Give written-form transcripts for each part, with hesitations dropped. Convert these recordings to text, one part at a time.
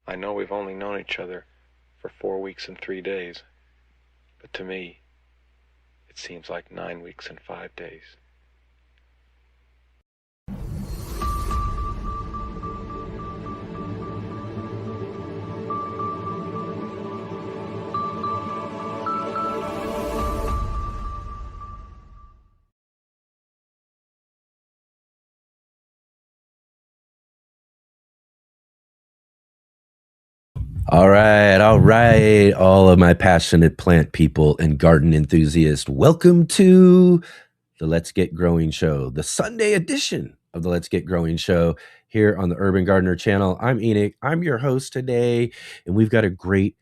I know we've only known each other for 4 weeks and 3 days, but to me, it seems like 9 weeks and 5 days. All right, all of my passionate plant people and garden enthusiasts, welcome to the Let's Get Growing Show, the Sunday edition of the Let's Get Growing Show here on the Urban Gardener channel. I'm Enoch, I'm your host today, and we've got a great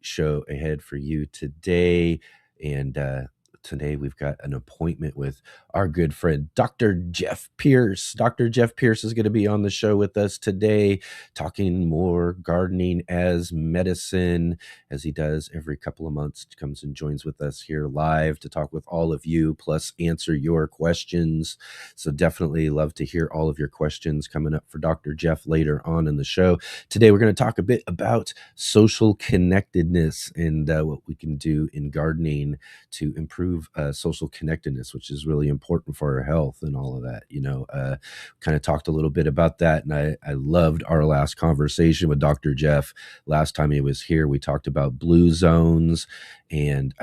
show ahead for you today. And today we've got an appointment with our good friend, Dr. Jeff Pierce. Dr. Jeff Pierce is going to be on the show with us today, talking more gardening as medicine, as he does every couple of months. He comes and joins with us here live to talk with all of you, plus answer your questions. So definitely love to hear all of your questions coming up for Dr. Jeff later on in the show. Today, we're going to talk a bit about social connectedness and what we can do in gardening to improve social connectedness, which is really important for our health and all of that. Kind of talked a little bit about that, and I loved our last conversation with Dr. Jeff. Last time he was here, we talked about blue zones and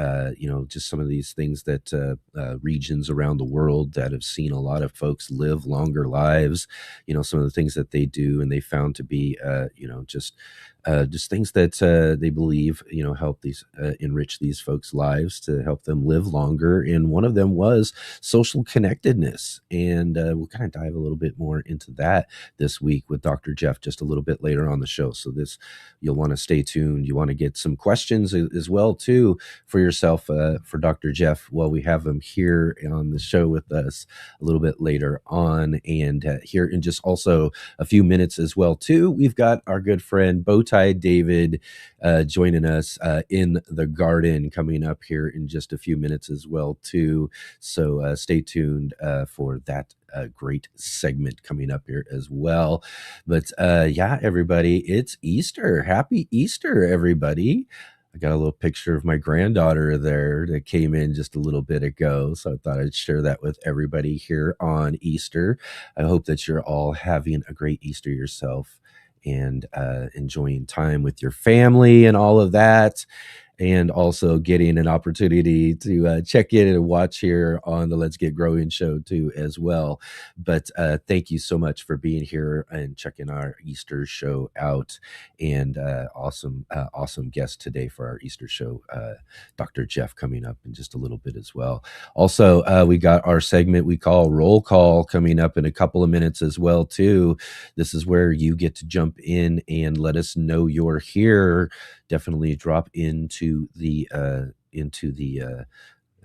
just some of these things that regions around the world that have seen a lot of folks live longer lives. Some of the things that they do and they found to be just things that they believe help these enrich these folks' lives to help them live longer. And one of them was social connectedness, and we'll kind of dive a little bit more into that this week with Dr. Jeff just a little bit later on the show. So you'll want to stay tuned. You want to get some questions as well too for yourself for Dr. Jeff while we have him here on the show with us a little bit later on. And here in just also a few minutes as well too, we've got our good friend Bowtie David joining us in the garden coming up here in just a few minutes as well too. So stay tuned for that great segment coming up here as well. But yeah, everybody, it's Easter. Happy Easter, everybody. I got a little picture of my granddaughter there that came in just a little bit ago. So I thought I'd share that with everybody here on Easter. I hope that you're all having a great Easter yourself and enjoying time with your family and all of that. And also getting an opportunity to check in and watch here on the Let's Get Growing show too as well. But thank you so much for being here and checking our Easter show out. And awesome guest today for our Easter show, Dr. Jeff, coming up in just a little bit as well. Also, we got our segment we call Roll Call coming up in a couple of minutes as well too. This is where you get to jump in and let us know you're here. Definitely drop into the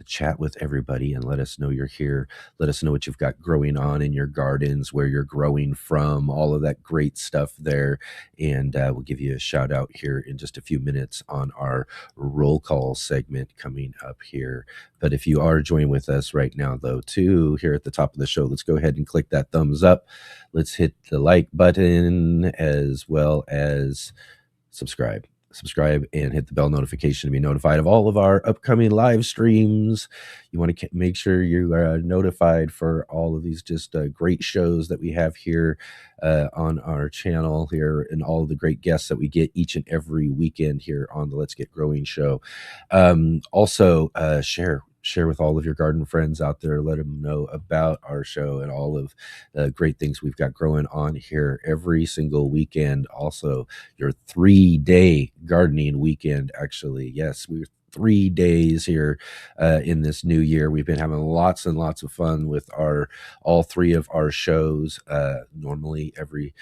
chat with everybody and let us know you're here. Let us know what you've got growing on in your gardens, where you're growing from, all of that great stuff there. And we'll give you a shout out here in just a few minutes on our roll call segment coming up here. But if you are joining with us right now, though, too, here at the top of the show, let's go ahead and click that thumbs up. Let's hit the like button as well as subscribe and hit the bell notification to be notified of all of our upcoming live streams. You want to make sure you are notified for all of these just great shows that we have here on our channel here, and all of the great guests that we get each and every weekend here on the Let's Get Growing show. Also, share with all of your garden friends out there. Let them know about our show and all of the great things we've got growing on here every single weekend. Also, your 3-day gardening weekend, actually. Yes, we're 3 days here in this new year. We've been having lots and lots of fun with all three of our shows, normally every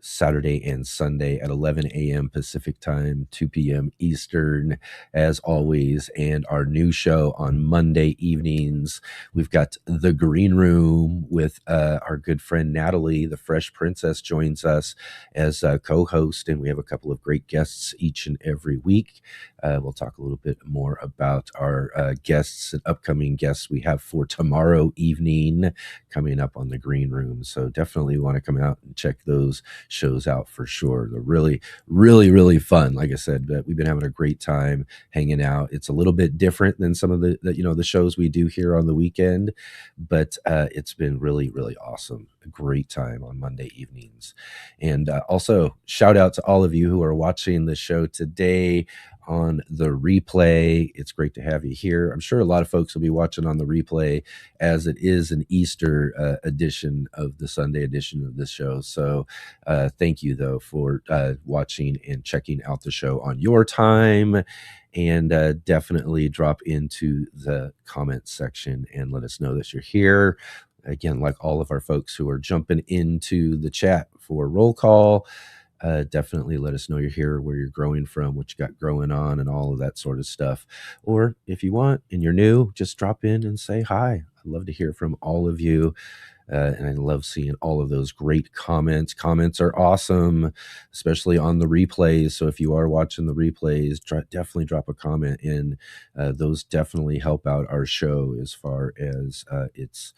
Saturday and Sunday at 11 a.m. Pacific time, 2 p.m. Eastern, as always. And our new show on Monday evenings, we've got The Green Room with our good friend Natalie, the Fresh Princess, joins us as a co-host. And we have a couple of great guests each and every week. We'll talk a little bit more about our guests and upcoming guests we have for tomorrow evening coming up on the Green Room. So definitely want to come out and check those shows out for sure. They're really, really, really fun. Like I said, we've been having a great time hanging out. It's a little bit different than some of the shows we do here on the weekend, but it's been really, really awesome. A great time on Monday evenings. And also, shout out to all of you who are watching the show today on the replay. It's great to have you here. I'm sure a lot of folks will be watching on the replay as it is an Easter edition of the Sunday edition of this show. So thank you, though, for watching and checking out the show on your time. And definitely drop into the comments section and let us know that you're here. Again, like all of our folks who are jumping into the chat for roll call, definitely let us know you're here, where you're growing from, what you got growing on, and all of that sort of stuff. Or if you want and you're new, just drop in and say hi. I'd love to hear from all of you. And I love seeing all of those great comments. Comments are awesome, especially on the replays. So if you are watching the replays, definitely drop a comment in. Those definitely help out our show as far as its,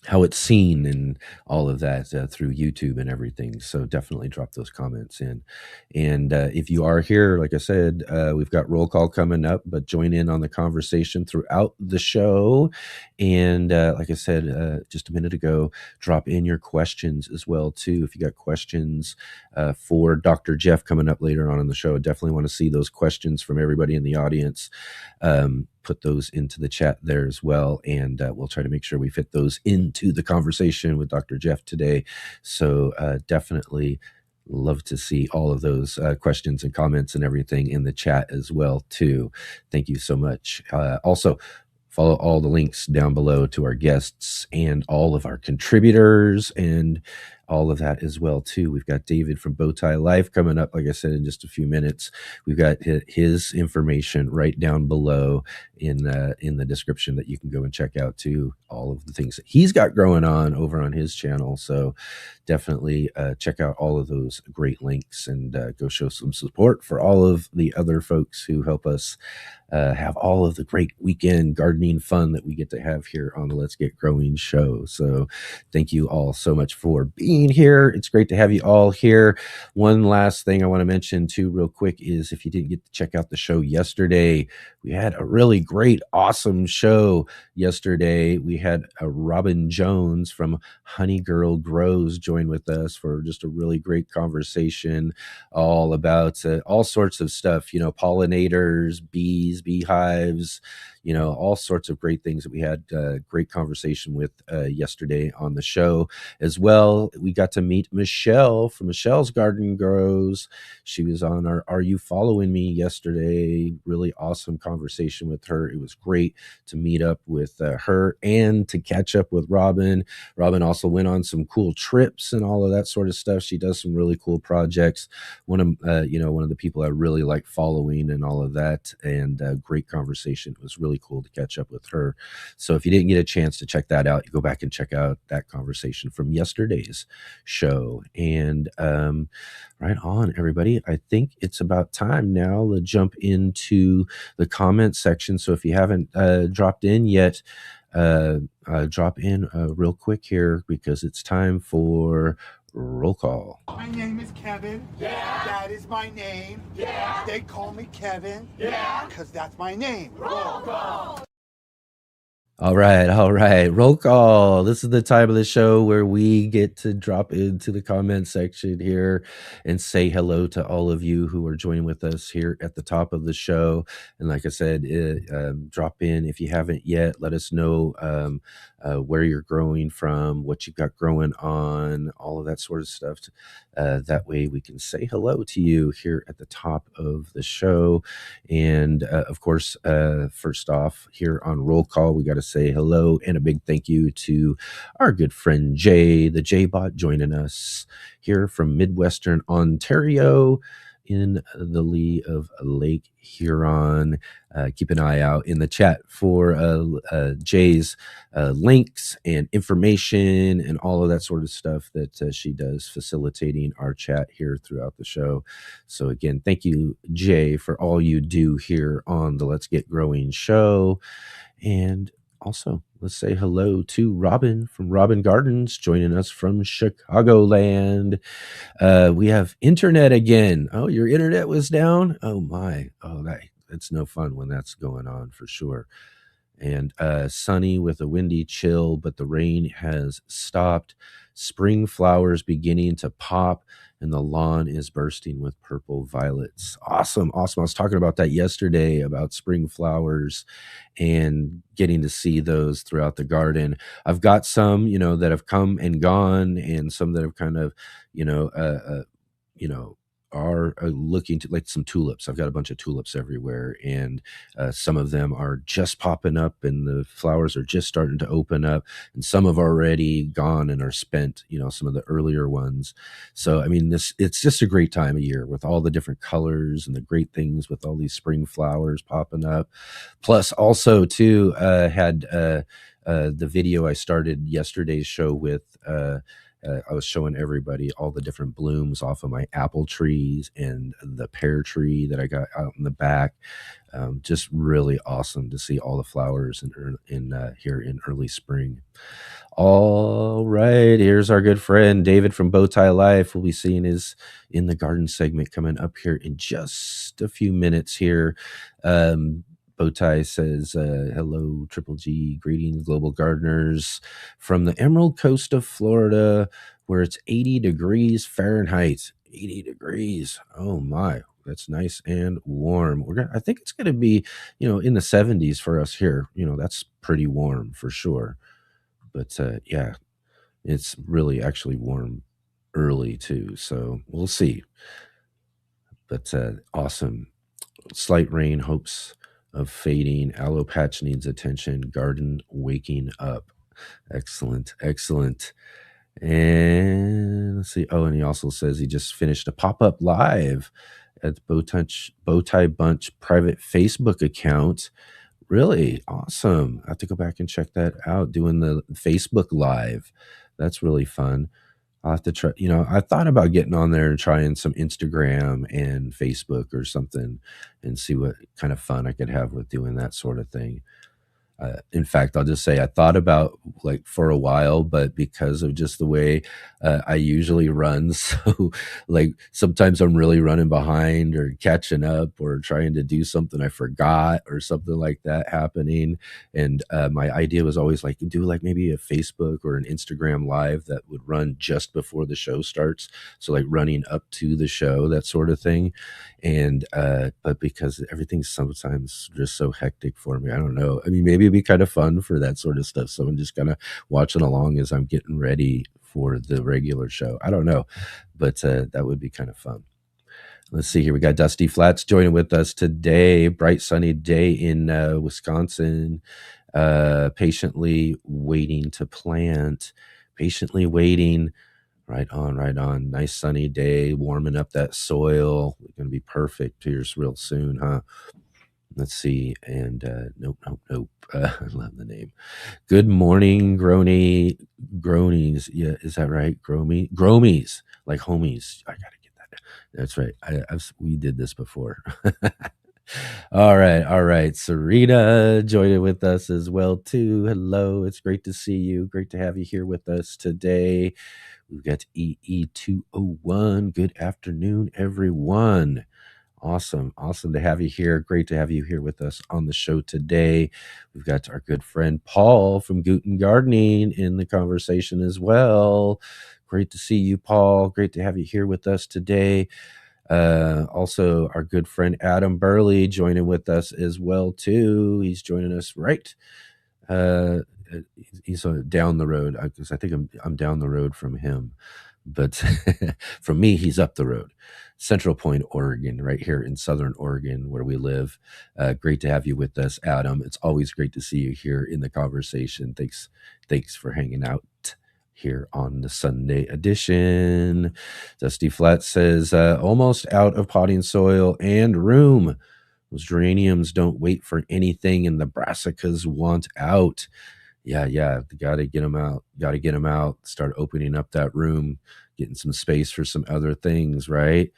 how it's seen and all of that through YouTube and everything. So definitely drop those comments in. And if you are here, like I said, we've got roll call coming up, but join in on the conversation throughout the show. And like I said just a minute ago, drop in your questions as well too. If you got questions for Dr. Jeff coming up later on in the show, I definitely want to see those questions from everybody in the audience. Put those into the chat there as well, and we'll try to make sure we fit those into the conversation with Dr. Jeff today. So definitely love to see all of those questions and comments and everything in the chat as well too. Thank you so much. Also, follow all the links down below to our guests and all of our contributors and all of that as well too. We've got David from Bowtie Life coming up, like I said, in just a few minutes. We've got his information right down below in the description that you can go and check out too. All of the things that he's got growing on over on his channel. So definitely check out all of those great links and go show some support for all of the other folks who help us have all of the great weekend gardening fun that we get to have here on the Let's Get Growing show. So thank you all so much for being here. It's great to have you all here. One last thing I want to mention too real quick is if you didn't get to check out the show yesterday, we had a really great, awesome show yesterday. We had Robin Jones from Honey Girl Grows join with us for just a really great conversation all about all sorts of stuff, pollinators, bees, beehives, all sorts of great things that we had great conversation with yesterday on the show as well. We got to meet Michelle from Michelle's Garden Grows. She was on our Are You Following Me yesterday. Really awesome conversation with her. It was great to meet up with her and to catch up with Robin. Robin also went on some cool trips and all of that sort of stuff. She does some really cool projects. One of the people I really like following and all of that, and great conversation. It was really cool to catch up with her. So if you didn't get a chance to check that out, you go back and check out that conversation from yesterday's show. And right on, everybody. I think it's about time now to jump into the comment section. So if you haven't dropped in yet, drop in real quick here because it's time for roll call. My name is Kevin. Yeah. That is my name. Yeah. They call me Kevin. Yeah. Because that's my name. Roll call. All right. Roll call. This is the time of the show where we get to drop into the comment section here and say hello to all of you who are joining with us here at the top of the show. And like I said, drop in if you haven't yet. Let us know where you're growing from, what you've got growing on, all of that sort of stuff. That way we can say hello to you here at the top of the show. And of course, first off, here on Roll Call, we got to say hello and a big thank you to our good friend Jay, the J-Bot, joining us here from Midwestern Ontario in the lee of Lake Huron. Keep an eye out in the chat for Jay's links and information and all of that sort of stuff that she does facilitating our chat here throughout the show. So again, thank you, Jay, for all you do here on the Let's Get Growing show. And also, let's say hello to Robin from Robin Gardens joining us from Chicagoland. We have internet again. Oh, your internet was down? Oh, my. Oh, that's no fun when that's going on for sure. And sunny with a windy chill, but the rain has stopped. Spring flowers beginning to pop, and the lawn is bursting with purple violets. Awesome. I was talking about that yesterday, about spring flowers and getting to see those throughout the garden. I've got some, that have come and gone, and some that have kind of, are looking to, like some tulips. I've got a bunch of tulips everywhere, and some of them are just popping up and the flowers are just starting to open up, and some have already gone and are spent, some of the earlier ones. So I mean, it's just a great time of year with all the different colors and the great things with all these spring flowers popping up. Plus also too, had the video I started yesterday's show with, I was showing everybody all the different blooms off of my apple trees and the pear tree that I got out in the back. Just really awesome to see all the flowers in here in early spring. All right, here's our good friend David from Bowtie Life. We'll be seeing his in the garden segment coming up here in just a few minutes here. Bowtie says, hello, Triple G, greetings, global gardeners from the Emerald Coast of Florida, where it's 80 degrees Fahrenheit. 80 degrees. Oh my, that's nice and warm. I think it's going to be, in the 70s for us here. That's pretty warm for sure. But yeah, it's really actually warm early too. So we'll see. But awesome. Slight rain, hopes of fading. Aloe patch needs attention. Garden waking up. Excellent. And let's see. Oh, and he also says he just finished a pop-up live at the Bowtie Bunch private Facebook account. Really awesome. I have to go back and check that out, doing the Facebook live. That's really fun. I'll have to try, I thought about getting on there and trying some Instagram and Facebook or something and see what kind of fun I could have with doing that sort of thing. In fact, I'll just say I thought about like for a while, but because of just the way I usually run, so like sometimes I'm really running behind or catching up or trying to do something I forgot or something like that happening. And my idea was always like do like maybe a Facebook or an Instagram live that would run just before the show starts. So like running up to the show, that sort of thing. And but because everything's sometimes just so hectic for me, I don't know. I mean, maybe it'd be kind of fun for that sort of stuff. So I'm just kind of watching along as I'm getting ready for the regular show. I don't know, but that would be kind of fun. Let's see here. We got Dusty Flats joining with us today. Bright sunny day in Wisconsin. Patiently waiting to plant. Patiently waiting. Right on. Nice sunny day, warming up that soil. Going to be perfect here real soon, huh? Let's see. And nope. I love the name. Good morning, Gronies. Yeah, is that right? Gromies, like homies. I gotta get that. That's right. We did this before. All right. Serena joining with us as well too. Hello, it's great to see you. Great to have you here with us today. We've got EE201. Good afternoon, everyone. Awesome to have you here. Great to have you here with us on the show today. We've got our good friend Paul from Guten Gardening in the conversation as well. Great to see you, Paul. Great to have you here with us today. Also, our good friend Adam Burley joining with us as well too. He's joining us right. He's down the road because I think I'm down the road from him, but from me he's up the road. Central Point, Oregon, right here in Southern Oregon where we live. Great to have you with us, Adam. It's always great to see you here in the conversation. Thanks for hanging out here on the Sunday edition. Dusty Flat says, almost out of potting soil and room. Those geraniums don't wait for anything, and the brassicas want out. Yeah, gotta get them out. Start opening up that room, getting some space for some other things, right?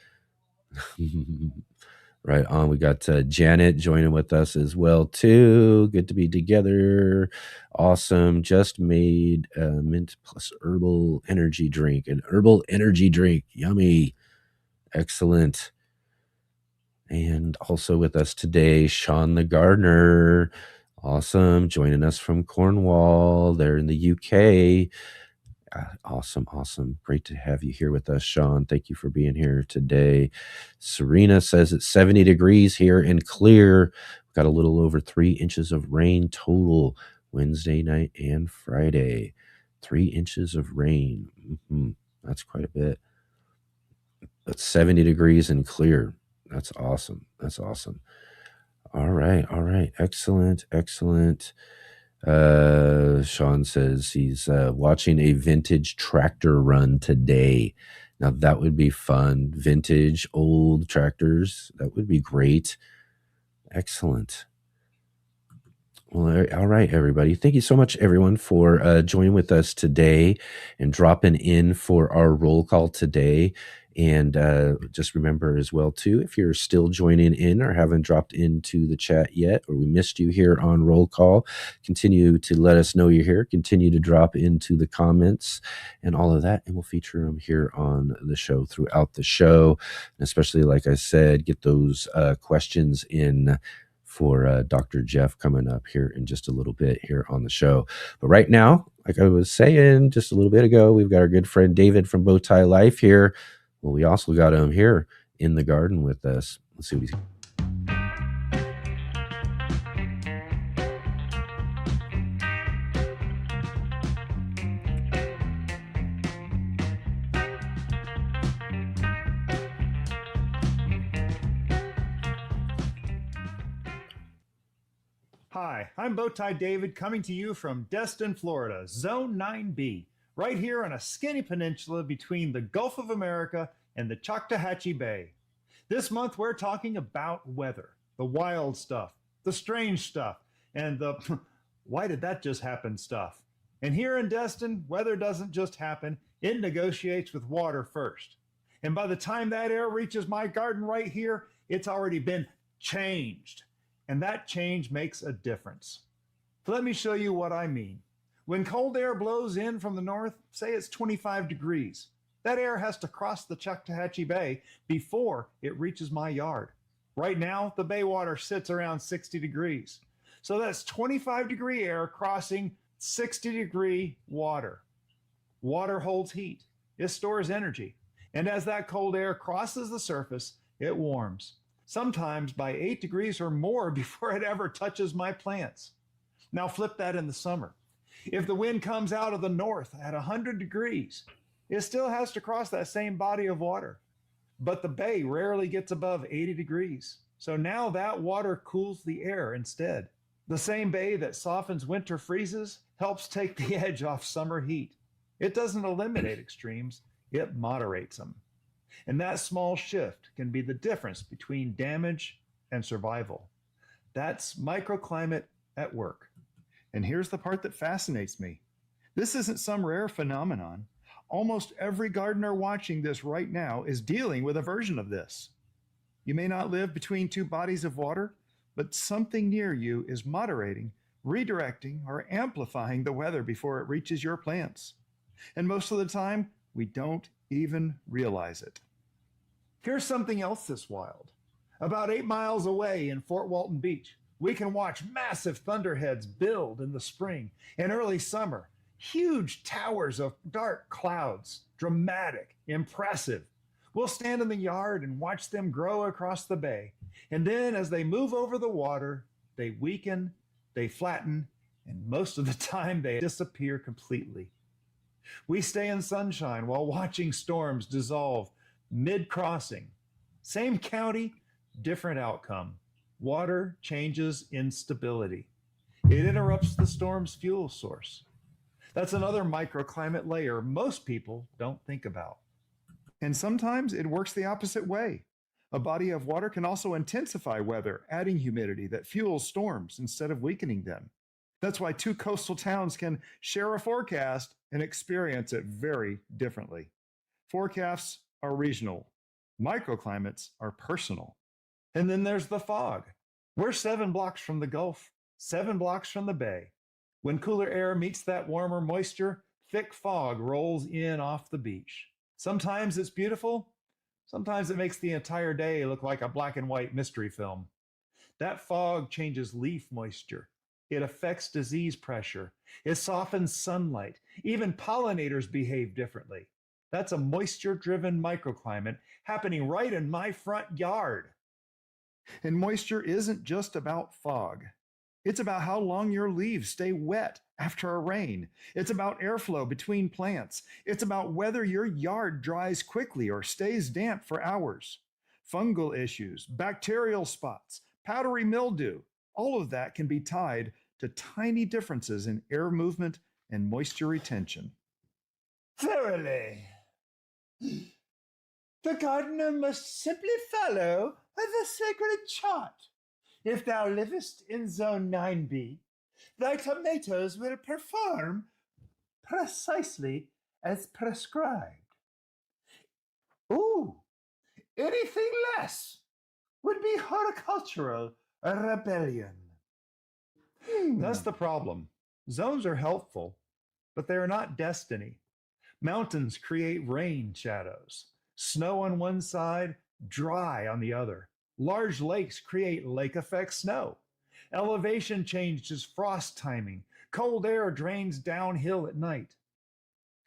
Right on. We got Janet joining with us as well too. Good to be together. Awesome. Just made mint plus herbal energy drink. An herbal energy drink. Yummy. Excellent. And also with us today, Sean the Gardener. Awesome. Joining us from Cornwall. They're in the UK. Awesome. Great to have you here with us, Sean. Thank you for being here today. Serena says it's 70 degrees here and clear. We've got a little over 3 inches of rain total Wednesday night and Friday. 3 inches of rain. That's quite a bit. But 70 degrees and clear. That's awesome. All right. Excellent. Sean says he's watching a vintage tractor run today. Now that would be fun. Vintage old tractors. That would be great. Excellent. Well, all right, everybody. Thank you so much, everyone, for joining with us today and dropping in for our roll call today. And just remember as well, too, if you're still joining in or haven't dropped into the chat yet, or we missed you here on roll call, continue to let us know you're here. Continue to drop into the comments and all of that, and we'll feature them here on the show throughout the show. And especially, like I said, get those questions in for Dr. Jeff coming up here in just a little bit here on the show. But right now, like I was saying just a little bit ago, we've got our good friend David from Bowtie Life here. Well, we also got him here in the garden with us. Let's see what he's... Hi, I'm Bowtie David coming to you from Destin, Florida, Zone 9B, right here on a skinny peninsula between the Gulf of America and the Choctawhatchee Bay. This month we're talking about weather, the wild stuff, the strange stuff, and the why did that just happen stuff. And here in Destin, weather doesn't just happen, it negotiates with water first. And by the time that air reaches my garden right here, it's already been changed. And that change makes a difference. So let me show you what I mean. When cold air blows in from the north, say it's 25 degrees, that air has to cross the Choctawhatchee Bay before it reaches my yard. Right now, the bay water sits around 60 degrees. So that's 25-degree air crossing 60-degree water. Water holds heat. It stores energy. And as that cold air crosses the surface, it warms. Sometimes by 8 degrees or more before it ever touches my plants. Now flip that in the summer. If the wind comes out of the north at 100 degrees, it still has to cross that same body of water. But the bay rarely gets above 80 degrees. So now that water cools the air instead. The same bay that softens winter freezes helps take the edge off summer heat. It doesn't eliminate extremes, it moderates them. And that small shift can be the difference between damage and survival. That's microclimate at work. And here's the part that fascinates me. This isn't some rare phenomenon. Almost every gardener watching this right now is dealing with a version of this. You may not live between two bodies of water, but something near you is moderating, redirecting, or amplifying the weather before it reaches your plants. And most of the time, we don't even realize it. Here's something else that's wild. About 8 miles away in Fort Walton Beach, we can watch massive thunderheads build in the spring and early summer. Huge towers of dark clouds, dramatic, impressive. We'll stand in the yard and watch them grow across the bay. And then as they move over the water, they weaken, they flatten, and most of the time they disappear completely. We stay in sunshine while watching storms dissolve mid-crossing. Same county, different outcome. Water changes instability. It interrupts the storm's fuel source. That's another microclimate layer most people don't think about. And sometimes it works the opposite way. A body of water can also intensify weather, adding humidity that fuels storms instead of weakening them. That's why two coastal towns can share a forecast and experience it very differently. Forecasts are regional, microclimates are personal. And then there's the fog. We're 7 blocks from the Gulf, 7 blocks from the bay. When cooler air meets that warmer moisture, thick fog rolls in off the beach. Sometimes it's beautiful, sometimes it makes the entire day look like a black and white mystery film. That fog changes leaf moisture. It affects disease pressure. It softens sunlight. Even pollinators behave differently. That's a moisture-driven microclimate happening right in my front yard. And moisture isn't just about fog. It's about how long your leaves stay wet after a rain. It's about airflow between plants. It's about whether your yard dries quickly or stays damp for hours. Fungal issues, bacterial spots, powdery mildew, all of that can be tied to tiny differences in air movement and moisture retention. Verily, the gardener must simply follow the sacred chart. If thou livest in zone 9B, thy tomatoes will perform precisely as prescribed. Ooh, anything less would be horticultural rebellion. That's the problem. Zones are helpful, but they are not destiny. Mountains create rain shadows. Snow on one side, dry on the other. Large lakes create lake effect snow. Elevation changes frost timing. Cold air drains downhill at night.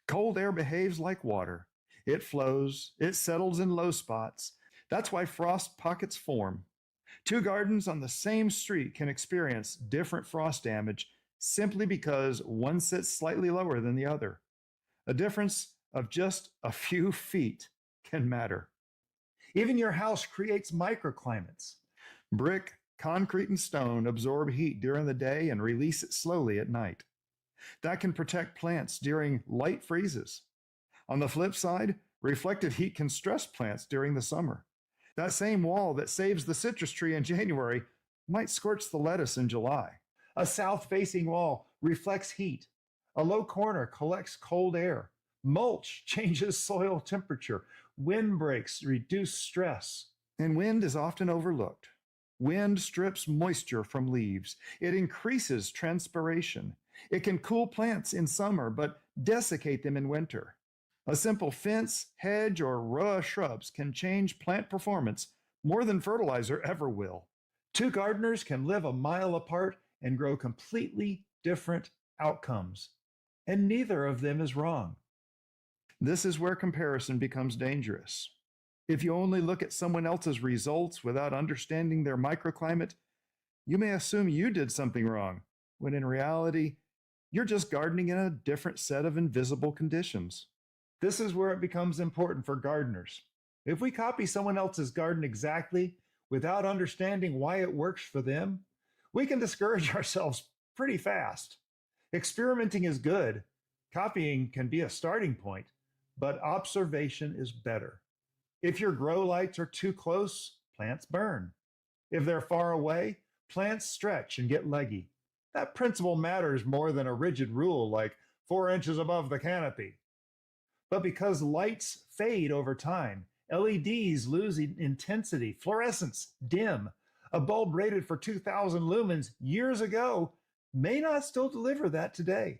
Cold air behaves like water. It flows, it settles in low spots. That's why frost pockets form. Two gardens on the same street can experience different frost damage simply because one sits slightly lower than the other. A difference of just a few feet can matter. Even your house creates microclimates. Brick, concrete, and stone absorb heat during the day and release it slowly at night. That can protect plants during light freezes. On the flip side, reflected heat can stress plants during the summer. That same wall that saves the citrus tree in January might scorch the lettuce in July. A south-facing wall reflects heat. A low corner collects cold air. Mulch changes soil temperature. Windbreaks reduce stress. And wind is often overlooked. Wind strips moisture from leaves. It increases transpiration. It can cool plants in summer, but desiccate them in winter. A simple fence, hedge, or row of shrubs can change plant performance more than fertilizer ever will. Two gardeners can live a mile apart and grow completely different outcomes, and neither of them is wrong. This is where comparison becomes dangerous. If you only look at someone else's results without understanding their microclimate, you may assume you did something wrong, when in reality, you're just gardening in a different set of invisible conditions. This is where it becomes important for gardeners. If we copy someone else's garden exactly without understanding why it works for them, we can discourage ourselves pretty fast. Experimenting is good. Copying can be a starting point, but observation is better. If your grow lights are too close, plants burn. If they're far away, plants stretch and get leggy. That principle matters more than a rigid rule like 4 inches above the canopy. But because lights fade over time, LEDs lose intensity, fluorescence dim. A bulb rated for 2,000 lumens years ago may not still deliver that today.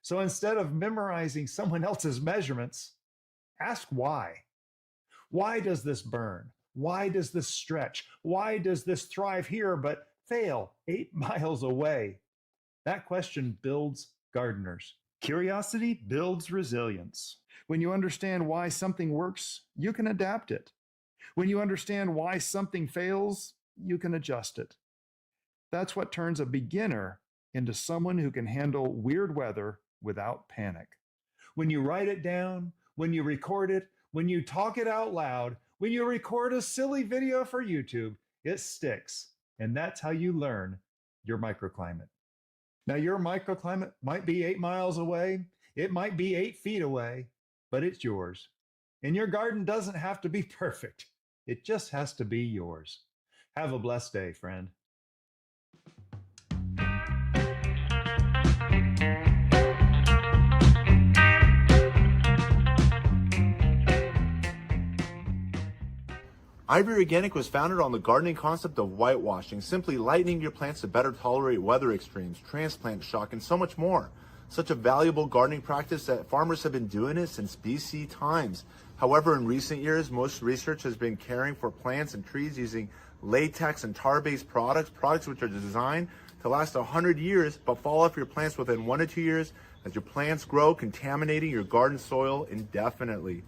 So instead of memorizing someone else's measurements, ask why. Why does this burn? Why does this stretch? Why does this thrive here but fail 8 miles away? That question builds gardeners. Curiosity builds resilience. When you understand why something works, you can adapt it. When you understand why something fails, you can adjust it. That's what turns a beginner into someone who can handle weird weather without panic. When you write it down, when you record it, when you talk it out loud, when you record a silly video for YouTube, it sticks. And that's how you learn your microclimate. Now, your microclimate might be 8 miles away, it might be 8 feet away, but it's yours. And your garden doesn't have to be perfect, it just has to be yours. Have a blessed day, friend. Ivory Organic was founded on the gardening concept of whitewashing, simply lightening your plants to better tolerate weather extremes, transplant shock, and so much more. Such a valuable gardening practice that farmers have been doing it since BC times. However, in recent years, most research has been caring for plants and trees using latex and tar-based products which are designed to last 100 years but fall off your plants within 1 to 2 years as your plants grow, contaminating your garden soil indefinitely.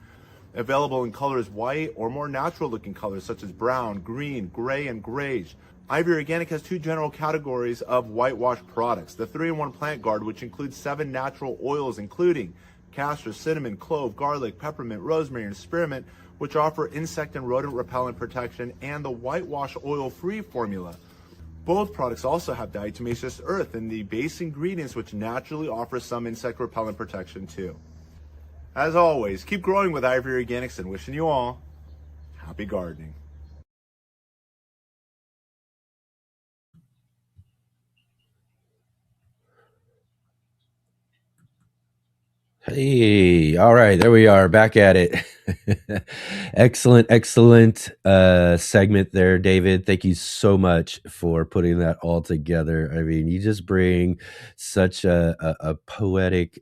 Available in colors white or more natural looking colors such as brown, green, gray, and grayish. Ivory Organic has 2 general categories of whitewash products. The 3-in-1 Plant Guard, which includes 7 natural oils including castor, cinnamon, clove, garlic, peppermint, rosemary, and spearmint, which offer insect and rodent repellent protection, and the Whitewash Oil Free formula. Both products also have diatomaceous earth in the base ingredients, which naturally offer some insect repellent protection too. As always, keep growing with Ivory Organics and wishing you all happy gardening. Hey, all right, there we are, back at it. Excellent segment there, David. Thank you so much for putting that all together. I mean, you just bring such a poetic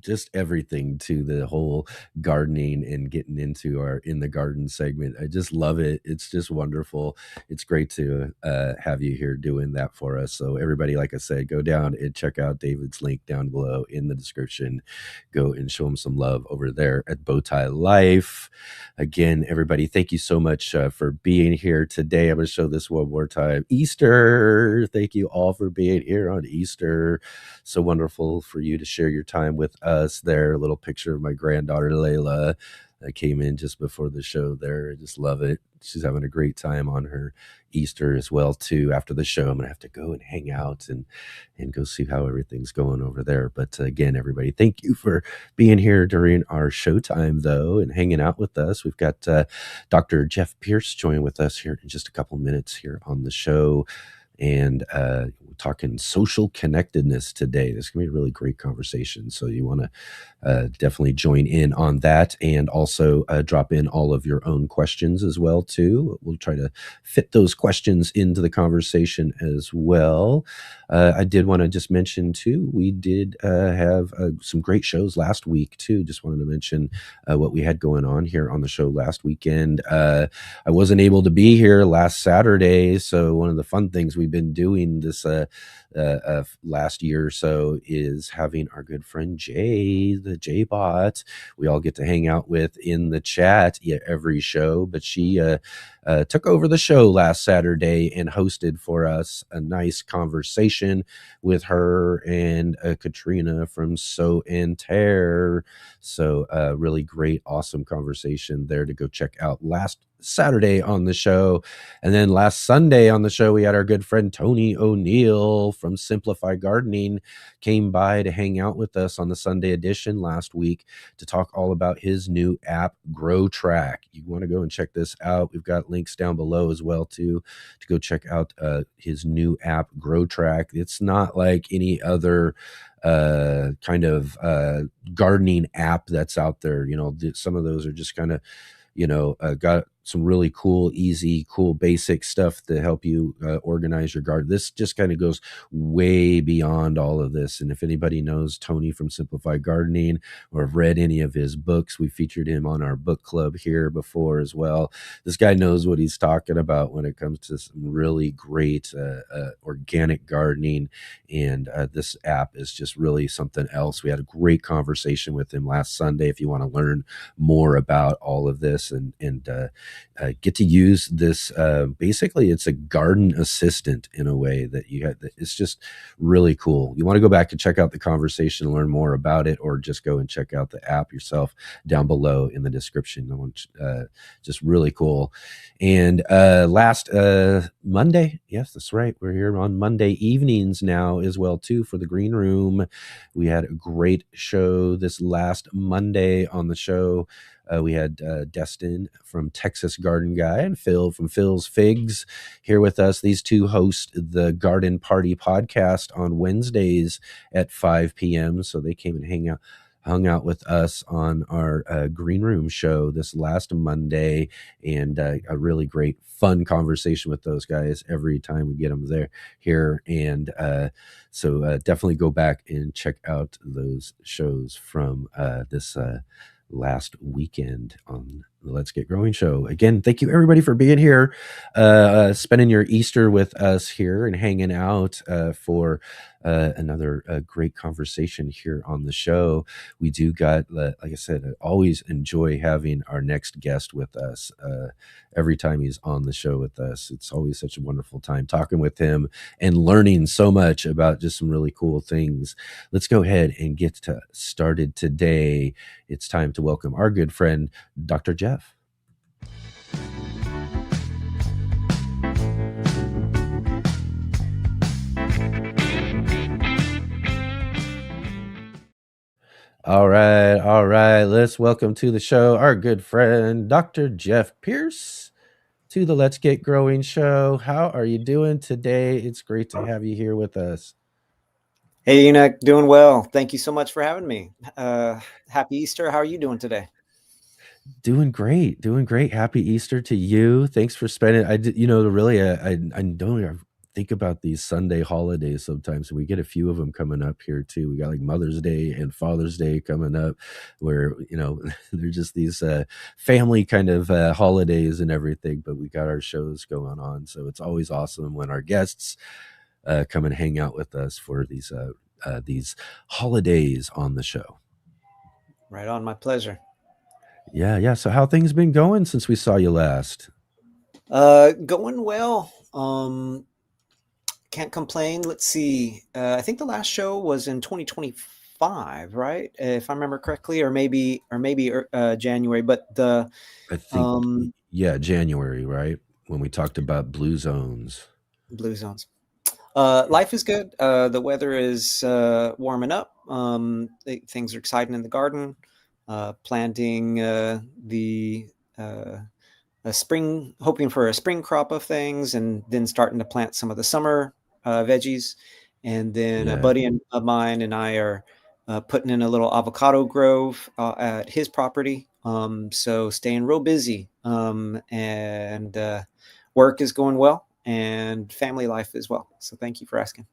just everything to the whole gardening and getting into our in the garden segment. I just love it. It's just wonderful. It's great to have you here doing that for us. So everybody, like I said, go down and check out David's link down below in the description. Go and show him some love over there at Bowtie Life. Again, everybody, thank you so much for being here today. I'm going to show this one more time. Easter. Thank you all for being here on Easter. So wonderful for you to share your time with us there. A little picture of my granddaughter, Layla, that came in just before the show there. I just love it. She's having a great time on her Easter as well, too. After the show, I'm going to have to go and hang out and go see how everything's going over there. But again, everybody, thank you for being here during our showtime, though, and hanging out with us. We've got Dr. Jeff Pierce joining with us here in just a couple minutes here on the show. And we're talking social connectedness today. This is going to be a really great conversation. So you want to definitely join in on that, and also drop in all of your own questions as well, too. We'll try to fit those questions into the conversation as well. I did want to just mention, too, we did have some great shows last week, too. Just wanted to mention what we had going on here on the show last weekend. I wasn't able to be here last Saturday, so one of the fun things we've been doing this last year or so is having our good friend Jay, the J-Bot, we all get to hang out with in the chat every show, but she took over the show last Saturday and hosted for us a nice conversation with her and Katrina from Sew and Tear. So really great, awesome conversation there to go check out last Saturday on the show. And then last Sunday on the show, we had our good friend Tony O'Neill from Simplify Gardening came by to hang out with us on the Sunday edition last week to talk all about his new app, Grow Track. You want to go and check this out. We've got links down below as well, too, to go check out his new app, Grow Track. It's not like any other kind of gardening app that's out there. You know, some of those are just kind of, got some really cool, easy, cool, basic stuff to help you organize your garden. This just kind of goes way beyond all of this. And if anybody knows Tony from Simplified Gardening or have read any of his books, we featured him on our book club here before as well. This guy knows what he's talking about when it comes to some really great organic gardening. And this app is just really something else. We had a great conversation with him last Sunday. If you want to learn more about all of this and get to use this. Basically, it's a garden assistant in a way that you had. It's just really cool. You want to go back and check out the conversation and learn more about it, or just go and check out the app yourself down below in the description. Just really cool. And last Monday, yes, that's right. We're here on Monday evenings now as well too for the Green Room. We had a great show this last Monday on the show. We had Destin from Texas Garden Guy and Phil from Phil's Figs here with us. These two host the Garden Party podcast on Wednesdays at 5 p.m. So they came and hung out with us on our Green Room show this last Monday, and a really great fun conversation with those guys every time we get them here. And so definitely go back and check out those shows from this last weekend on the Let's Get Growing show. Again, thank you everybody for being here, spending your Easter with us here and hanging out for another great conversation here on the show. We do got, like I said, I always enjoy having our next guest with us. Every time he's on the show with us, it's always such a wonderful time talking with him and learning so much about just some really cool things. Let's go ahead and get started today. It's time to welcome our good friend, Dr. Jeff. All right. Let's welcome to the show our good friend, Dr. Jeff Pierce, to the Let's Get Growing show. How are you doing today? It's great to have you here with us. Hey, Enoch, doing well. Thank you so much for having me. Happy Easter. How are you doing today? Doing great. Happy Easter to you. Thanks for spending. I don't think about these Sunday holidays sometimes. We get a few of them coming up here too. We got like Mother's Day and Father's Day coming up, where they're just these family kind of holidays and everything. But we got our shows going on, so it's always awesome when our guests come and hang out with us for these holidays on the show. Right on, my pleasure. Yeah. So how things been going since we saw you last? Going well. Can't complain. Let's see. I think the last show was in 2025, right? If I remember correctly, or maybe January. But I think January, right? When we talked about blue zones. Blue zones. Life is good. The weather is warming up. Things are exciting in the garden. Planting a spring, hoping for a spring crop of things, and then starting to plant some of the summer veggies. And then a buddy of mine and I are putting in a little avocado grove at his property. So staying real busy, and work is going well, and family life as well. So thank you for asking.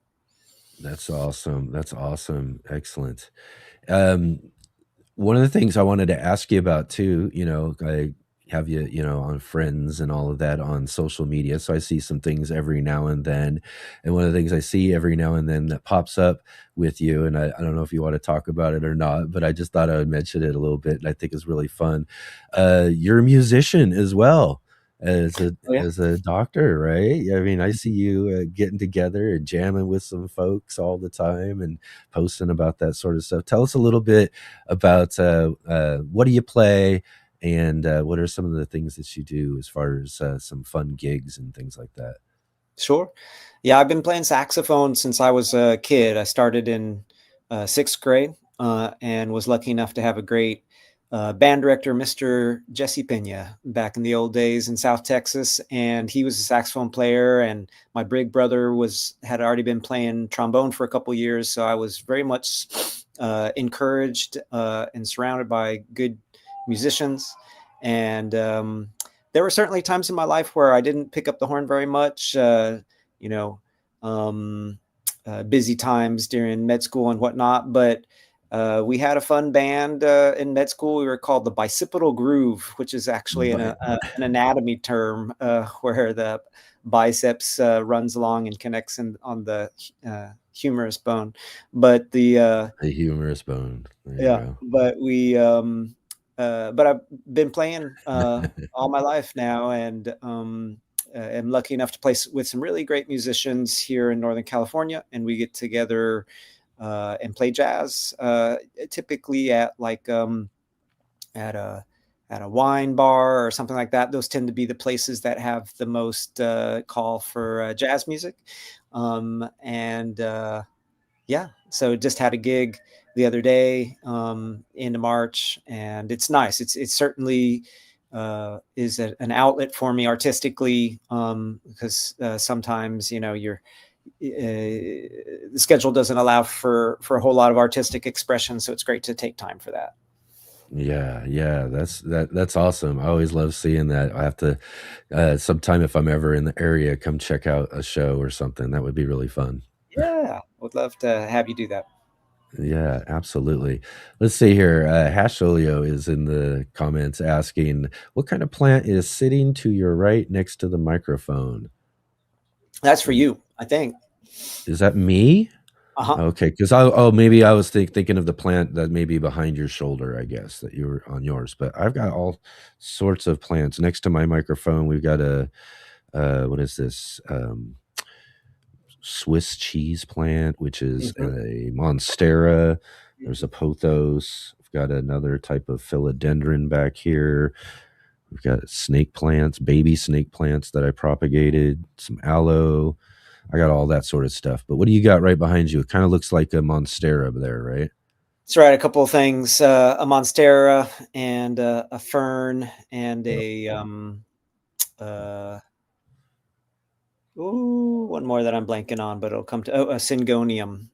That's awesome. Excellent. One of the things I wanted to ask you about too, I have you, on Friends and all of that on social media. So I see some things every now and then. And one of the things I see every now and then that pops up with you, and I don't know if you want to talk about it or not, but I just thought I would mention it a little bit. And I think it's really fun. You're a musician as well as a doctor, right? I mean, I see you getting together and jamming with some folks all the time and posting about that sort of stuff. Tell us a little bit about what do you play, and what are some of the things that you do as far as some fun gigs and things like that? Sure. Yeah, I've been playing saxophone since I was a kid. I started in sixth grade and was lucky enough to have a great band director, Mr. Jesse Pena, back in the old days in South Texas. And he was a saxophone player. And my big brother had already been playing trombone for a couple of years. So I was very much encouraged and surrounded by good musicians. And there were certainly times in my life where I didn't pick up the horn very much, busy times during med school and whatnot. But we had a fun band in med school. We were called the Bicipital Groove, which is actually an anatomy term where the biceps runs along and connects on the humerus bone. But the humerus bone. There you go. But we but I've been playing all my life now, and am lucky enough to play with some really great musicians here in Northern California, and we get together and play jazz, typically at like at a wine bar or something like that. Those tend to be the places that have the most call for jazz music, and yeah, so just had a gig the other day, into March, and it's nice. It's certainly is an outlet for me artistically, because sometimes the schedule doesn't allow for a whole lot of artistic expression, so it's great to take time for that. Yeah, that's awesome. I always love seeing that. I have to sometime if I'm ever in the area, come check out a show or something. That would be really fun. Yeah, would love to have you do that. Yeah, absolutely. Let's see here. Hash Olio is in the comments asking, what kind of plant is sitting to your right next to the microphone? That's for you, I think. Is that me? Uh-huh. Okay, because maybe I was thinking of the plant that may be behind your shoulder, I guess, that you were on yours. But I've got all sorts of plants next to my microphone. We've got a what is this? Swiss cheese plant, which is Mhm. a monstera. There's a pothos. We've got another type of philodendron back here. We've got snake plants, baby snake plants that I propagated, some aloe. I got all that sort of stuff. But what do you got right behind you? It kind of looks like a monstera there, right? That's right. A couple of things: a monstera and a fern and a uh, one more that I'm blanking on, but it'll come to a syngonium.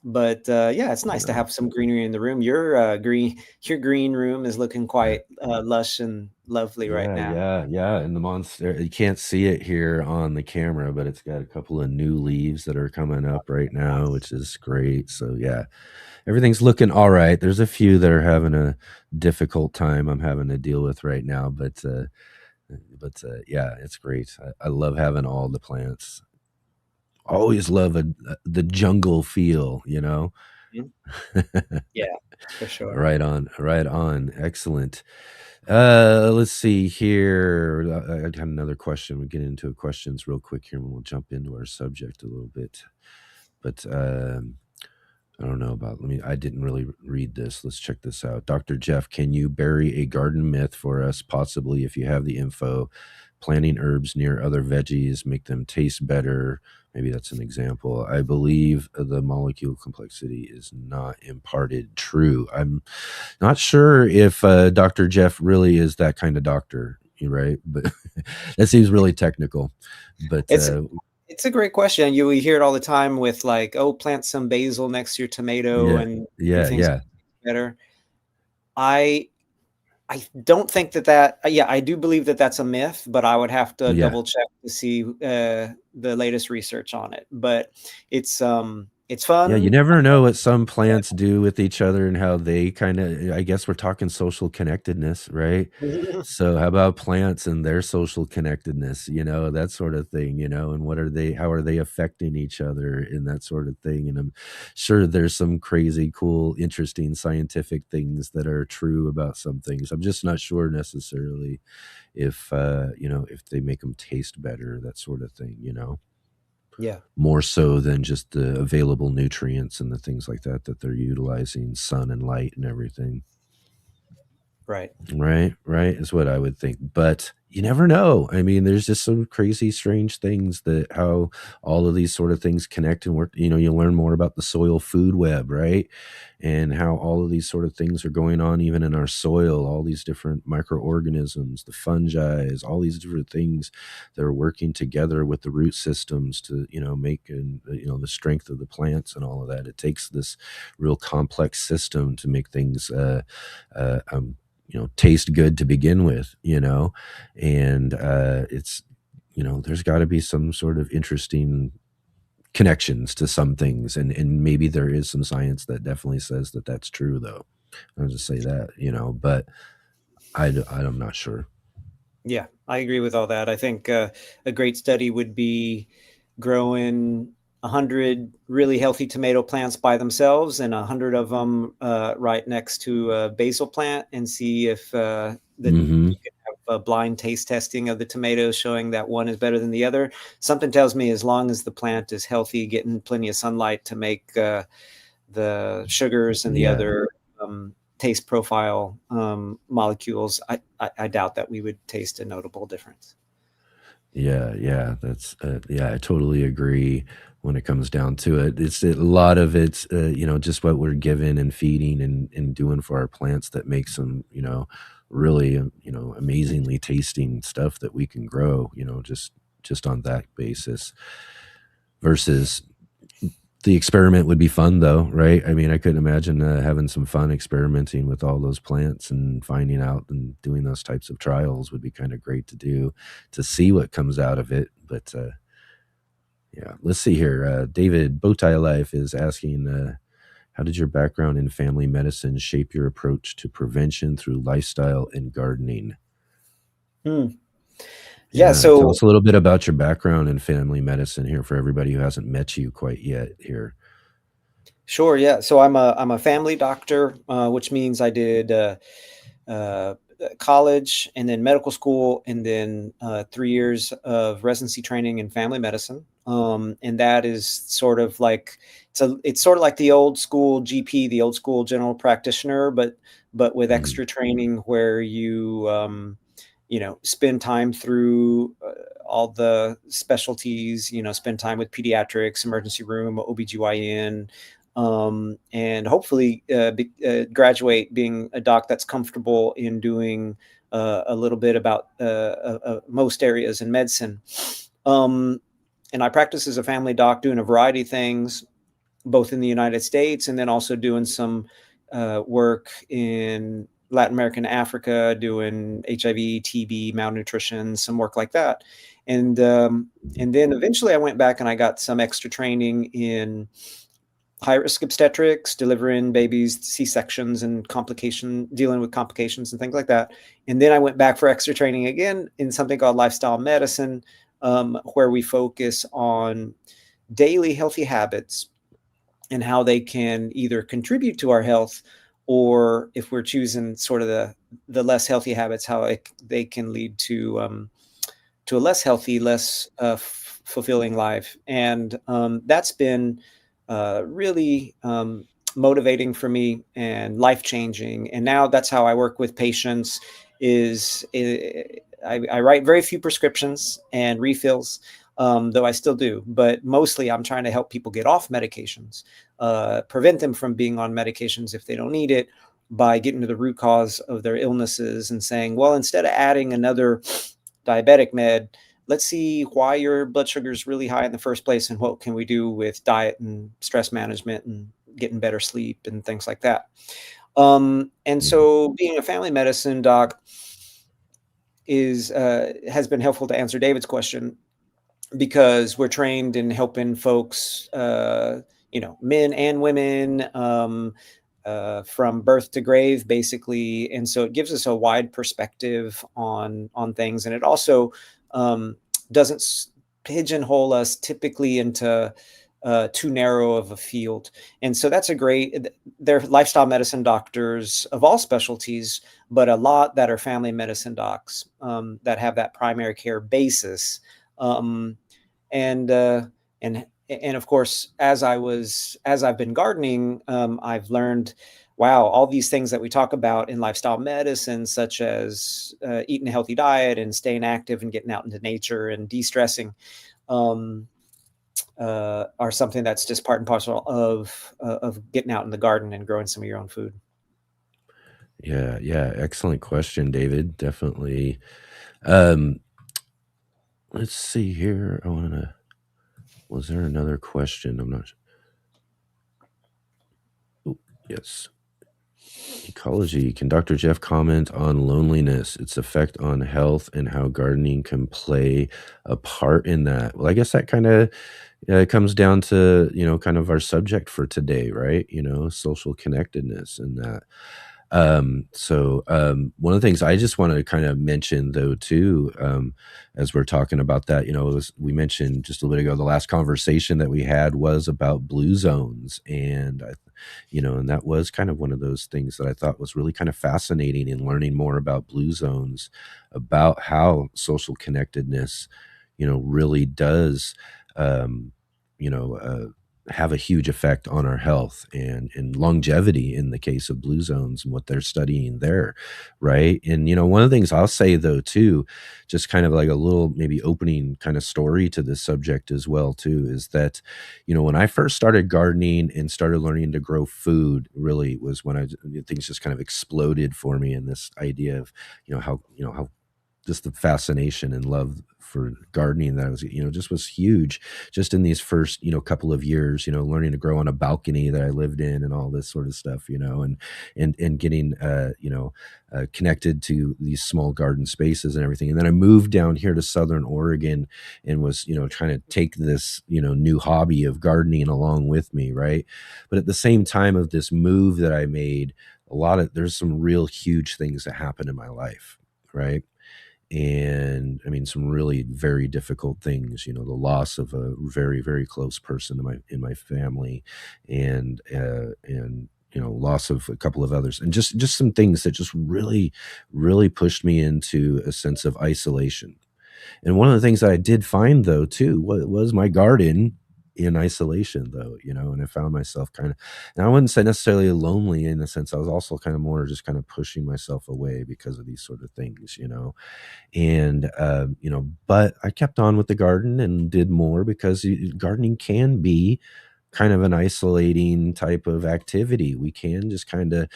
But yeah, it's nice to have some greenery in the room. Your green room is looking quite lush and lovely right now. Yeah. And the monster, you can't see it here on the camera, but it's got a couple of new leaves that are coming up right now, which is great. So yeah, everything's looking all right. There's a few that are having a difficult time I'm having to deal with right now, but yeah, it's great. I love having all the plants. Always love the jungle feel, you know. Mhm. Yeah, for sure. Right on, right on. Excellent. Let's see here. I got another question. We'll get into questions real quick here, and we'll jump into our subject a little bit. But I don't know about. I didn't really read this. Let's check this out. Dr. Jeff, can you bury a garden myth for us? Possibly, if you have the info. Planting herbs near other veggies make them taste better. Maybe that's an example. I believe the molecule complexity is not imparted. True. I'm not sure if Dr. Jeff really is that kind of doctor. You're right, but that seems really technical. But It's a great question. We hear it all the time with like, oh, plant some basil next to your tomato yeah, and things yeah. better. I don't think that yeah, I do believe that that's a myth, but I would have to Yeah. double check to see the latest research on it. But it's fun. Yeah, you never know what some plants do with each other and how they kind of, I guess we're talking social connectedness, right? So how about plants and their social connectedness, that sort of thing, and how are they affecting each other in that sort of thing? And I'm sure there's some crazy, cool, interesting scientific things that are true about some things. I'm just not sure necessarily if they make them taste better, that sort of thing. Yeah. More so than just the available nutrients and the things like that they're utilizing, sun and light and everything. Right. Right is what I would think. But you never know. I mean, there's just some crazy, strange things that how all of these sort of things connect and work. You learn more about the soil food web, right? And how all of these sort of things are going on even in our soil, all these different microorganisms, the fungi, all these different things that are working together with the root systems to, make the strength of the plants and all of that. It takes this real complex system to make things taste good to begin with, and it's, there's got to be some sort of interesting connections to some things. And maybe there is some science that definitely says that that's true, though. I'll just say that, but I'm not sure. Yeah, I agree with all that. I think a great study would be growing 100 really healthy tomato plants by themselves and 100 of them right next to a basil plant, and see if you can have a blind taste testing of the tomatoes showing that one is better than the other. Something tells me as long as the plant is healthy, getting plenty of sunlight to make the sugars and the other taste profile molecules, I doubt that we would taste a notable difference. Yeah, that's I totally agree. When it comes down to it, it's a lot of it's just what we're given and feeding and doing for our plants that makes them really amazingly tasting stuff that we can grow, just on that basis. Versus the experiment would be fun though, right? I mean, I couldn't imagine having some fun experimenting with all those plants and finding out and doing those types of trials would be kind of great to do, to see what comes out of it. But yeah, let's see here. David Bowtie Life is asking, how did your background in family medicine shape your approach to prevention through lifestyle and gardening? Yeah, Tell so us a little bit about your background in family medicine here for everybody who hasn't met you quite yet here. sure, yeah. So I'm a family doctor, which means I did uh, college and then medical school and then 3 years of residency training in family medicine. And that is sort of like it's sort of like the old school GP, the old school general practitioner, but with Mm, extra training where spend time through all the specialties, spend time with pediatrics, emergency room, OBGYN, and hopefully graduate being a doc that's comfortable in doing a little bit about most areas in medicine. And I practice as a family doc doing a variety of things, both in the United States and then also doing some work in Latin America and Africa, doing HIV, TB, malnutrition, some work like that. And then eventually I went back and I got some extra training in high risk obstetrics, delivering babies, C-sections and dealing with complications and things like that. And then I went back for extra training again in something called lifestyle medicine, where we focus on daily healthy habits and how they can either contribute to our health, or if we're choosing sort of the less healthy habits, how they can lead to a less healthy, less fulfilling life. And that's been really motivating for me and life changing. And now that's how I work with patients. I write very few prescriptions and refills, though I still do. But mostly I'm trying to help people get off medications, prevent them from being on medications if they don't need it, by getting to the root cause of their illnesses and saying, well, instead of adding another diabetic med, let's see why your blood sugar is really high in the first place and what can we do with diet and stress management and getting better sleep and things like that. And so being a family medicine doc has been helpful to answer David's question, because we're trained in helping folks, men and women, from birth to grave, basically. And so it gives us a wide perspective on things, and it also doesn't pigeonhole us typically into too narrow of a field. And so that's they're lifestyle medicine doctors of all specialties, but a lot that are family medicine docs that have that primary care basis. And of course, as I've been gardening, I've learned, wow, all these things that we talk about in lifestyle medicine, such as eating a healthy diet and staying active and getting out into nature and de-stressing, are something that's just part and parcel of getting out in the garden and growing some of your own food. Yeah, excellent question, David. Definitely. Let's see here. Was there another question? I'm not sure. Oh, yes. Ecology. Can Dr. Jeff comment on loneliness, its effect on health, and how gardening can play a part in that? Well, I guess that kind of comes down to, kind of our subject for today, right? Social connectedness and that. One of the things I just wanted to kind of mention though too, as we're talking about that, we mentioned just a little bit ago, the last conversation that we had was about blue zones. And and that was kind of one of those things that I thought was really kind of fascinating in learning more about blue zones, about how social connectedness, really does, um, you know, uh, have a huge effect on our health and longevity in the case of blue zones and what they're studying there, right? And one of the things I'll say though too, just kind of like a little maybe opening kind of story to this subject as well too, is that when I first started gardening and started learning to grow food, really was when things just kind of exploded for me, and this idea of how just the fascination and love for gardening that I was, just was huge just in these first, couple of years, learning to grow on a balcony that I lived in and all this sort of stuff, and getting, connected to these small garden spaces and everything. And then I moved down here to Southern Oregon and was, trying to take this, new hobby of gardening along with me. Right. But at the same time of this move that I made, there's some real huge things that happened in my life. Right. And I mean, some really very difficult things, the loss of a very, very close person in my family, and loss of a couple of others, and just some things that just really, really pushed me into a sense of isolation. And one of the things that I did find though too was my garden in isolation though, and I found myself kind of, and I wouldn't say necessarily lonely in the sense, I was also kind of more just kind of pushing myself away because of these sort of things, and but I kept on with the garden and did more because gardening can be kind of an isolating type of activity. We can just kind of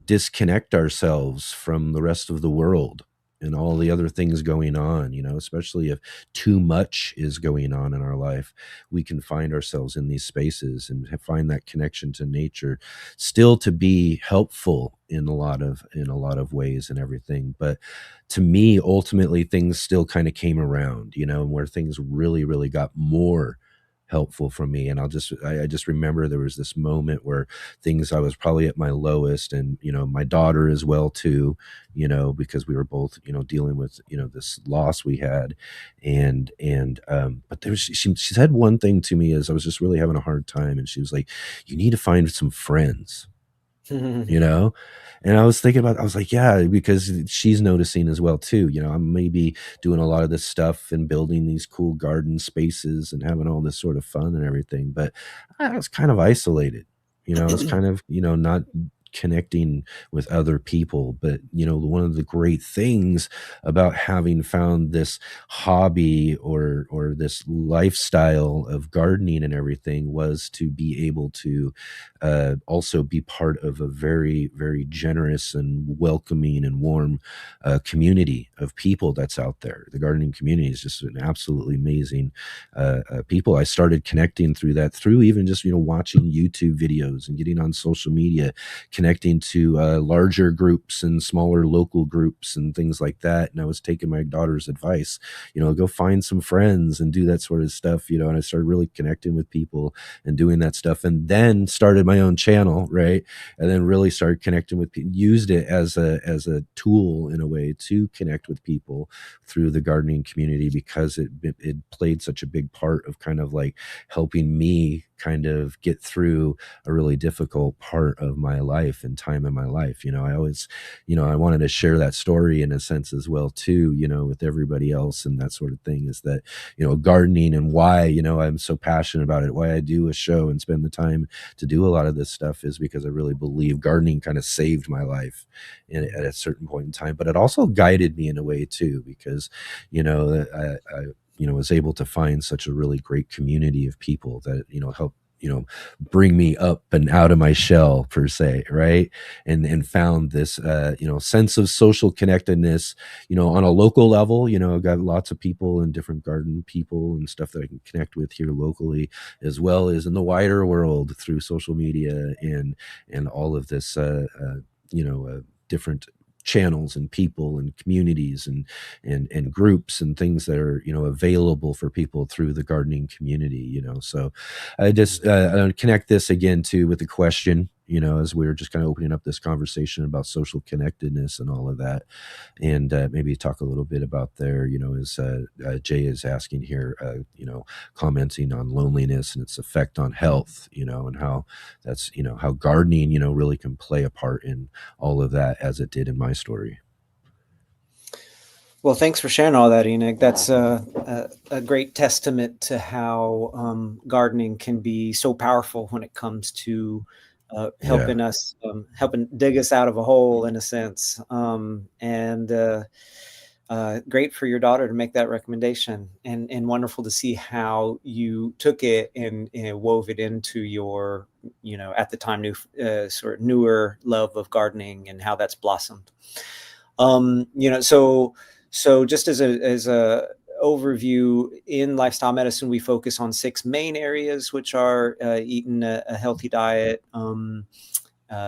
disconnect ourselves from the rest of the world and all the other things going on, especially if too much is going on in our life. We can find ourselves in these spaces and find that connection to nature still to be helpful in a lot of ways and everything. But to me, ultimately, things still kind of came around, and where things really, really got more helpful for me. And I just remember there was this moment where I was probably at my lowest, and my daughter as well too, because we were both dealing with this loss we had. But she said one thing to me as I was just really having a hard time, and she was like, you need to find some friends. And I was thinking I was like, yeah, because she's noticing as well too. I'm maybe doing a lot of this stuff and building these cool garden spaces and having all this sort of fun and everything, but I was kind of isolated. I was kind of, not connecting with other people. But one of the great things about having found this hobby or this lifestyle of gardening and everything was to be able to also be part of a very, very generous and welcoming and warm community of people that's out there. The gardening community is just an absolutely amazing people. I started connecting through that, through even just watching YouTube videos and getting on social media, connecting to larger groups and smaller local groups and things like that. And I was taking my daughter's advice, go find some friends and do that sort of stuff, and I started really connecting with people and doing that stuff, and then started my own channel, right? And then really started connecting with people, used it as a tool in a way to connect with people through the gardening community, because it played such a big part of kind of like helping me kind of get through a really difficult part of my life and time in my life. I always, I wanted to share that story in a sense as well too, with everybody else, and that sort of thing, is that, gardening and why, I'm so passionate about it, why I do a show and spend the time to do a lot of this stuff, is because I really believe gardening kind of saved my life at a certain point in time. But it also guided me in a way too, because, I was able to find such a really great community of people that, help, bring me up and out of my shell per se. Right. And found this, sense of social connectedness, on a local level. I've got lots of people and different garden people and stuff that I can connect with here locally, as well as in the wider world through social media and all of this, different channels and people and communities and groups and things that are available for people through the gardening community. So I just connect this again too with the question, as we were just kind of opening up this conversation about social connectedness and all of that. And maybe talk a little bit about there, as Jay is asking here, commenting on loneliness and its effect on health, and how that's, how gardening, really can play a part in all of that, as it did in my story. Well, thanks for sharing all that, Enoch. That's a great testament to how gardening can be so powerful when it comes to helping us, helping dig us out of a hole, in a sense. And great for your daughter to make that recommendation, and wonderful to see how you took it and wove it into your, at the time, new sort of newer love of gardening, and how that's blossomed. So just as a overview, in lifestyle medicine, we focus on 6 main areas, which are eating a healthy diet,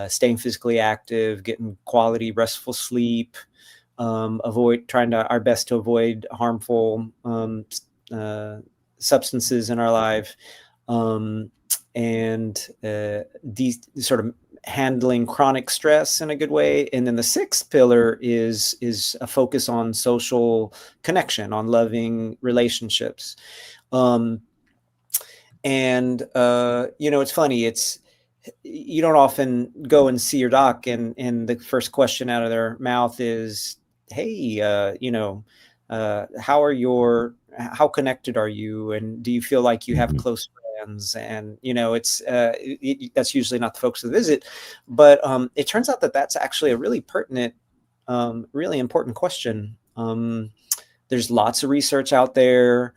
staying physically active, getting quality restful sleep, our best to avoid harmful substances in our life, and these sort of handling chronic stress in a good way. And then the 6th pillar is a focus on social connection, on loving relationships. It's funny, you don't often go and see your doc and the first question out of their mouth is, hey, how connected are you? And do you feel like you have close friends? And, that's usually not the focus of the visit, but it turns out that that's actually a really pertinent, really important question. There's lots of research out there,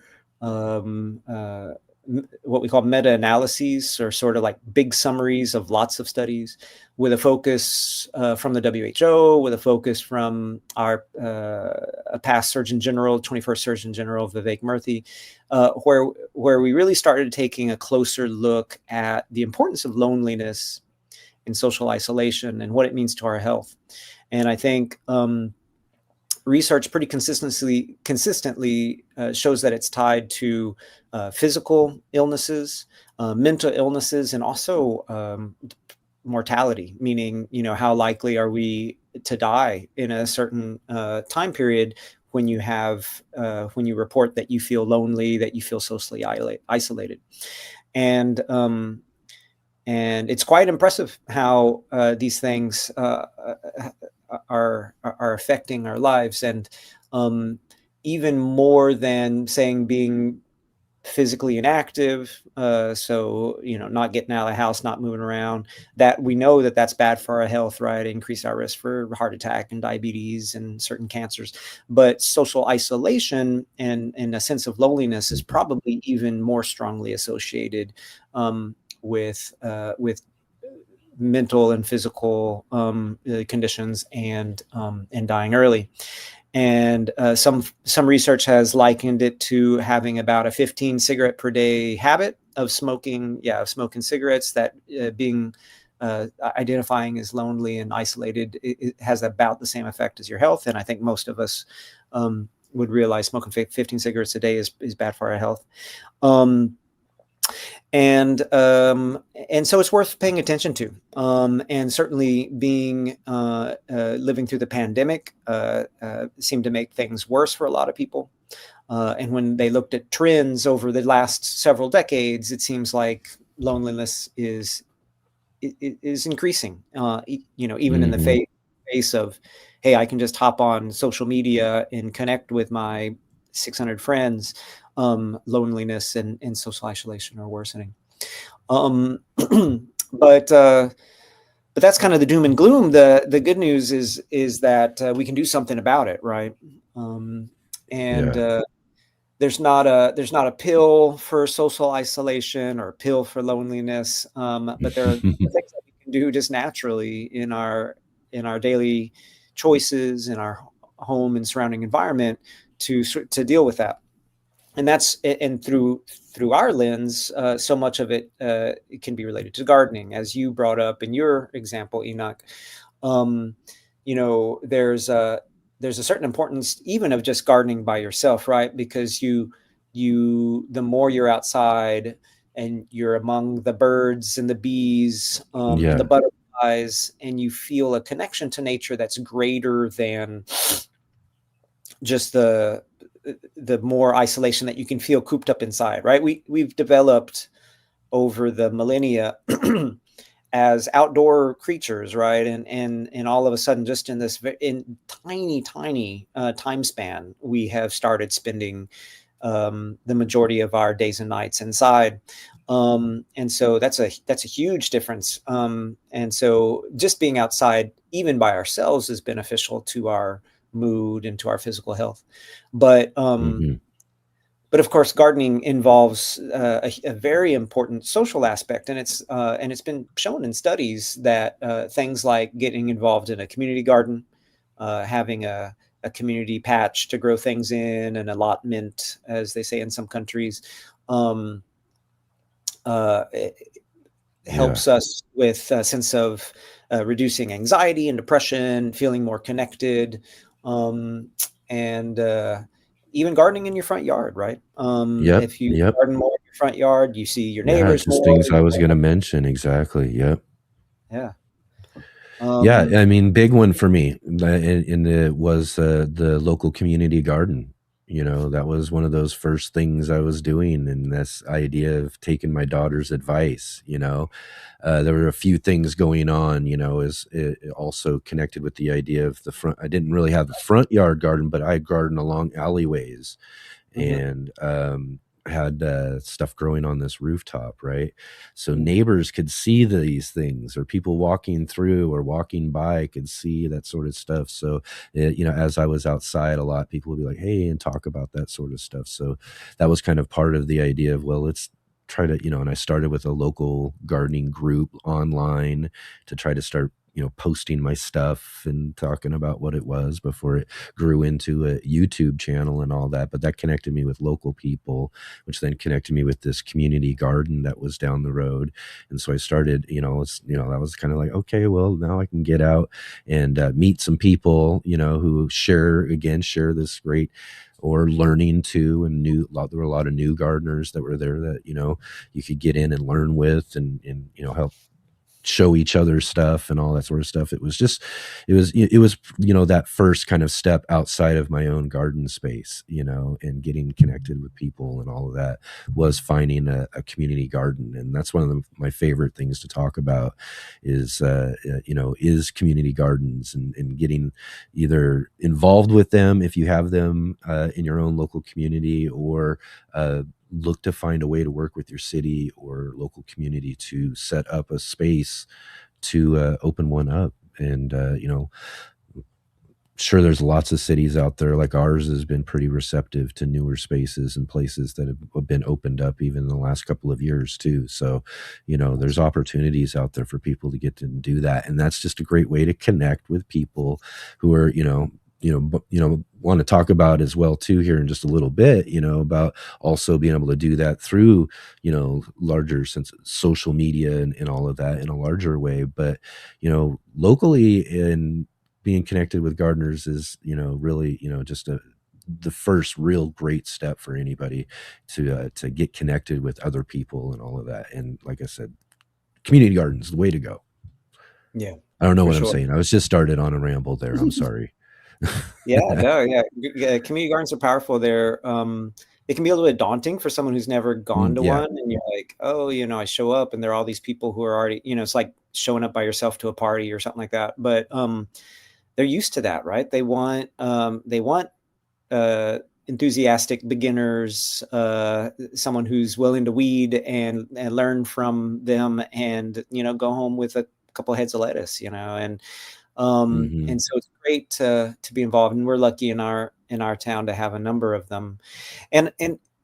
what we call meta-analyses, or sort of like big summaries of lots of studies, with a focus from the WHO, with a focus from our past Surgeon General, 21st Surgeon General, Vivek Murthy, where we really started taking a closer look at the importance of loneliness and social isolation and what it means to our health. And I think research pretty consistently shows that it's tied to physical illnesses, mental illnesses, and also mortality, meaning, how likely are we to die in a certain time period when you report that you feel lonely, that you feel socially isolated. And it's quite impressive how these things are affecting our lives, and even more than saying being physically inactive, so not getting out of the house, not moving around, that we know that that's bad for our health, right? Increase our risk for heart attack and diabetes and certain cancers. But social isolation and a sense of loneliness is probably even more strongly associated with mental and physical conditions, and dying early. And some research has likened it to having about a 15 cigarette per day habit of smoking cigarettes, that being identifying as lonely and isolated, it has about the same effect as your health. And I think most of us would realize smoking 15 cigarettes a day is bad for our health. And so it's worth paying attention to. And certainly living through the pandemic seemed to make things worse for a lot of people. And when they looked at trends over the last several decades, it seems like loneliness is increasing. Even in the face of, hey, I can just hop on social media and connect with my 600 friends. Loneliness and social isolation are worsening. But that's kind of the doom and gloom. The good news is that we can do something about it, right? There's not a pill for social isolation or a pill for loneliness, but there are things that we can do just naturally in our daily choices, in our home and surrounding environment to deal with that. And through our lens, so much of it can be related to gardening, as you brought up in your example, Enoch. There's a certain importance even of just gardening by yourself, right? Because the more you're outside and you're among the birds and the bees Yeah. and the butterflies, and you feel a connection to nature that's greater than just the more isolation that you can feel cooped up inside, right? We've developed over the millennia as outdoor creatures, right? And all of a sudden, just in this in tiny time span, we have started spending the majority of our days and nights inside. And so that's a huge difference. And so just being outside, even by ourselves, is beneficial to our mood and to our physical health. But but of course, gardening involves a very important social aspect, and it's been shown in studies that things like getting involved in a community garden, having a community patch to grow things in, an allotment, as they say in some countries, it helps us with a sense of reducing anxiety and depression, feeling more connected, and even gardening in your front yard, right? If you garden more in your front yard, you see your neighbors just more. things I was going to mention. Exactly. Yep. Yeah. Yeah, I mean, big one for me, and it was the local community garden. You know, that was one of those first things I was doing, and this idea of taking my daughter's advice. You know, there were a few things going on. You know, is it also connected with the idea of the front. I didn't really have the front yard garden, but I garden along alleyways, and had stuff growing on this rooftop, right? So neighbors could see these things, or people walking through or walking by could see that sort of stuff. So, you know, as I was outside a lot, people would be like, hey, and talk about that sort of stuff. So that was kind of part of the idea of, well, let's try to, you know, and I started with a local gardening group online to try to start, you know, posting my stuff and talking about what it was before it grew into a YouTube channel and all that. But that connected me with local people, which then connected me with this community garden that was down the road. And so I started, you know, that was kind of like, okay, well, now I can get out and meet some people, you know, who share this great, or learning too, and there were a lot of new gardeners that were there that, you know, you could get in and learn with, and you know, help show each other stuff and all that sort of stuff. It was, you know, that first kind of step outside of my own garden space, you know, and getting connected with people and all of that was finding a community garden. And that's one of my favorite things to talk about is, you know, is community gardens, and getting either involved with them if you have them in your own local community, or look to find a way to work with your city or local community to set up a space to open one up. And you know, sure, there's lots of cities out there, like ours has been pretty receptive to newer spaces and places that have been opened up even in the last couple of years too. So, you know, there's opportunities out there for people to get to do that, and that's just a great way to connect with people who are, want to talk about as well too here in just a little bit, you know, about also being able to do that through, you know, larger sense of social media and all of that in a larger way. But, you know, locally, in being connected with gardeners is, you know, really, you know, just the first real great step for anybody to get connected with other people and all of that. And like I said, community gardens, the way to go. Yeah. I don't know what I'm saying. I was just started on a ramble there. I'm sorry. Yeah, no, yeah. Community gardens are powerful. It can be a little bit daunting for someone who's never gone to one, and you're like, oh, you know, I show up and there are all these people who are already, you know, it's like showing up by yourself to a party or something like that. But they're used to that, right? They want enthusiastic beginners, someone who's willing to weed and learn from them, and, you know, go home with a couple heads of lettuce, you know, and so it's great to be involved, and we're lucky in our town to have a number of them. And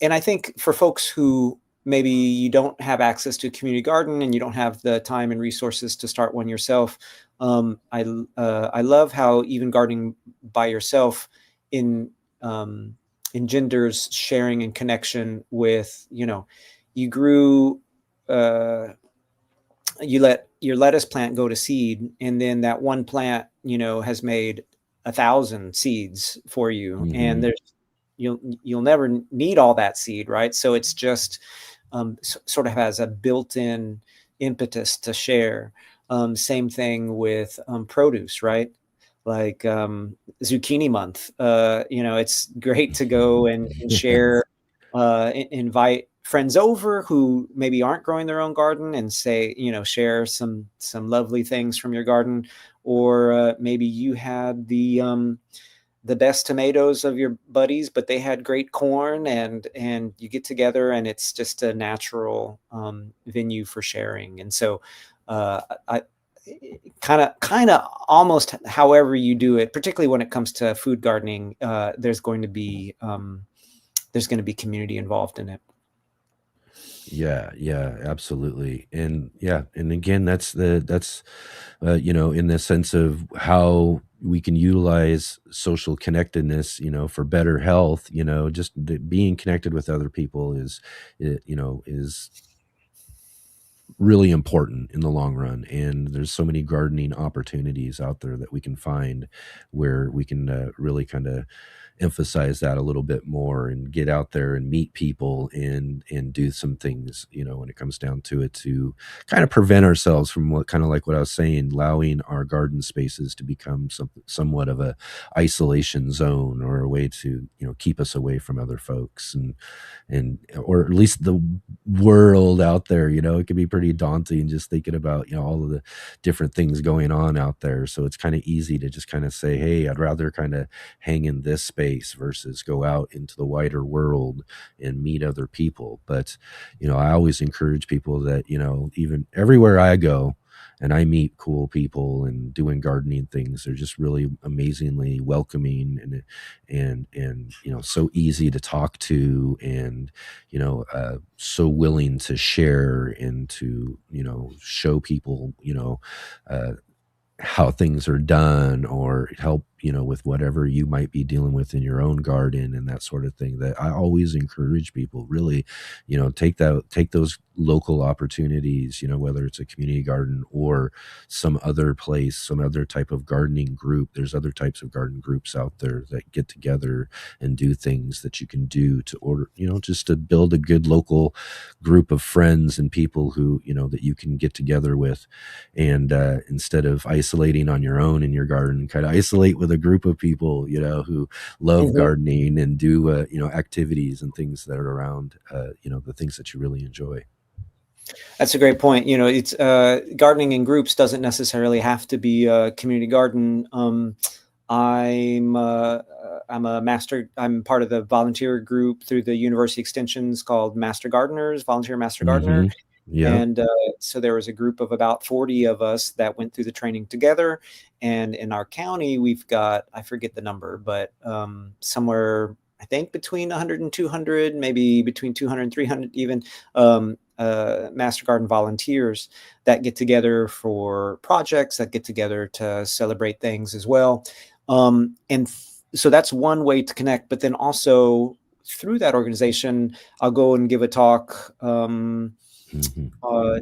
I think for folks who maybe you don't have access to a community garden and you don't have the time and resources to start one yourself, I love how even gardening by yourself engenders sharing and connection with, you know, you grew, you let your lettuce plant go to seed, and then that one plant, you know, has made 1,000 seeds for you, and you'll never need all that seed, right? So it's just sort of has a built-in impetus to share. Same thing with produce, right? Like zucchini month. It's great to go and share, invite friends over who maybe aren't growing their own garden and say, share some lovely things from your garden, or maybe you had the best tomatoes of your buddies, but they had great corn, and you get together, and it's just a natural venue for sharing. And so I kind of almost however you do it, particularly when it comes to food gardening, there's going to be community involved in it. Yeah, absolutely. And again, that's in the sense of how we can utilize social connectedness, for better health. Just being connected with other people is really important in the long run. And there's so many gardening opportunities out there that we can find where we can really kind of emphasize that a little bit more and get out there and meet people and do some things, when it comes down to it, to kind of prevent ourselves from what I was saying, allowing our garden spaces to become somewhat of a isolation zone, or a way to, keep us away from other folks and or at least the world out there. It can be pretty daunting just thinking about, all of the different things going on out there. So it's kind of easy to just kind of say, hey, I'd rather kind of hang in this space versus go out into the wider world and meet other people. But I always encourage people that, even everywhere I go and I meet cool people and doing gardening things, they're just really amazingly welcoming and so easy to talk to, and so willing to share and to show people how things are done, or help with whatever you might be dealing with in your own garden and that sort of thing. That I always encourage people, really, take those local opportunities, whether it's a community garden or some other place, some other type of gardening group. There's other types of garden groups out there that get together and do things that you can do to order, just to build a good local group of friends and people who, that you can get together with. And instead of isolating on your own in your garden, kind of isolate with a group of people, who love gardening and do, activities and things that are around, the things that you really enjoy. That's a great point. It's gardening in groups doesn't necessarily have to be a community garden. I'm part of the volunteer group through the university extensions called Master Gardeners, Volunteer Master Gardener. Yeah. And so there was a group of about 40 of us that went through the training together. And in our county, we've got, I forget the number, but somewhere, I think between 100 and 200, maybe between 200 and 300 even, Master Garden volunteers that get together for projects, that get together to celebrate things as well. So that's one way to connect. But then also through that organization, I'll go and give a talk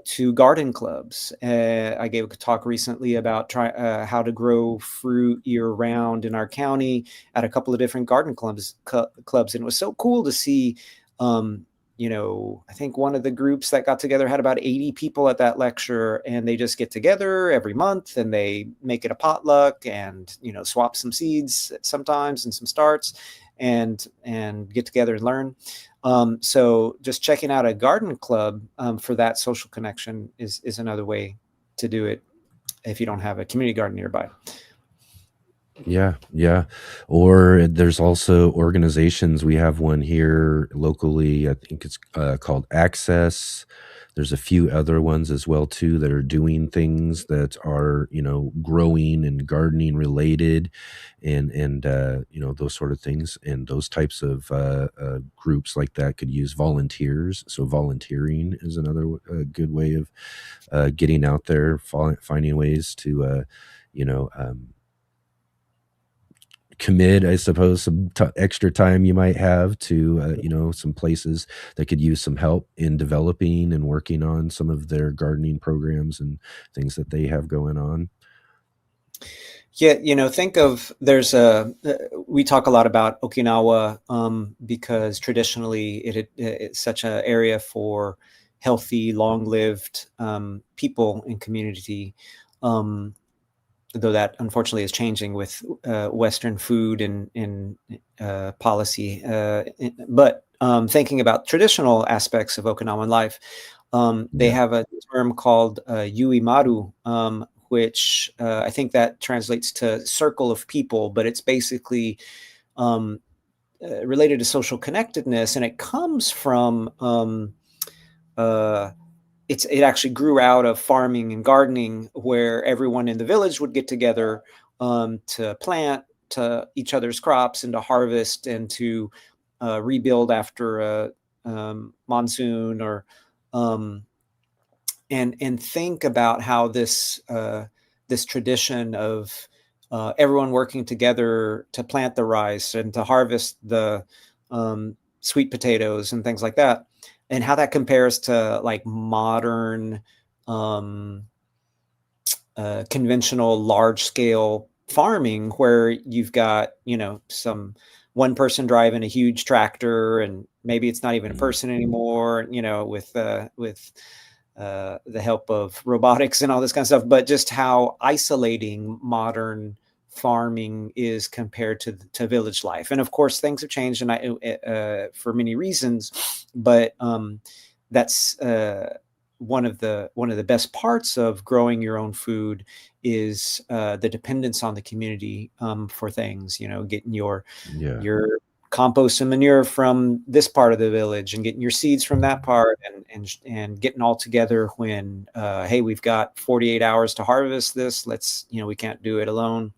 to garden clubs. I gave a talk recently about how to grow fruit year-round in our county at a couple of different garden clubs, and it was so cool to see. I think one of the groups that got together had about 80 people at that lecture, and they just get together every month and they make it a potluck and, swap some seeds sometimes and some starts and get together and learn. So just checking out a garden club for that social connection is another way to do it if you don't have a community garden nearby. Yeah. Or there's also organizations. We have one here locally. I think it's called Access. There's a few other ones as well too that are doing things that are, growing and gardening related, and those sort of things. And those types of groups like that could use volunteers. So volunteering is another good way of getting out there, finding ways to commit, I suppose, some extra time you might have to, some places that could use some help in developing and working on some of their gardening programs and things that they have going on. Yeah, think of we talk a lot about Okinawa because traditionally it's such an area for healthy, long-lived people and community. Um, though that unfortunately is changing with Western food and policy. But thinking about traditional aspects of Okinawan life, they Yeah. have a term called Yuimaru, which I think that translates to circle of people, but it's basically um, related to social connectedness, and it comes from uh, it actually grew out of farming and gardening, where everyone in the village would get together to plant to each other's crops and to harvest and to rebuild after a monsoon or um, and think about how this tradition of everyone working together to plant the rice and to harvest the sweet potatoes and things like that, and how that compares to like modern um, conventional large scale farming, where you've got some one person driving a huge tractor, and maybe it's not even a Mhm. person anymore, with the help of robotics and all this kind of stuff, but just how isolating modern farming is compared to village life. And of course, things have changed, and for many reasons, but that's one of the best parts of growing your own food is the dependence on the community for things. Getting Yeah. your compost and manure from this part of the village and getting your seeds from that part, and getting all together when hey, we've got 48 hours to harvest this. We can't do it alone.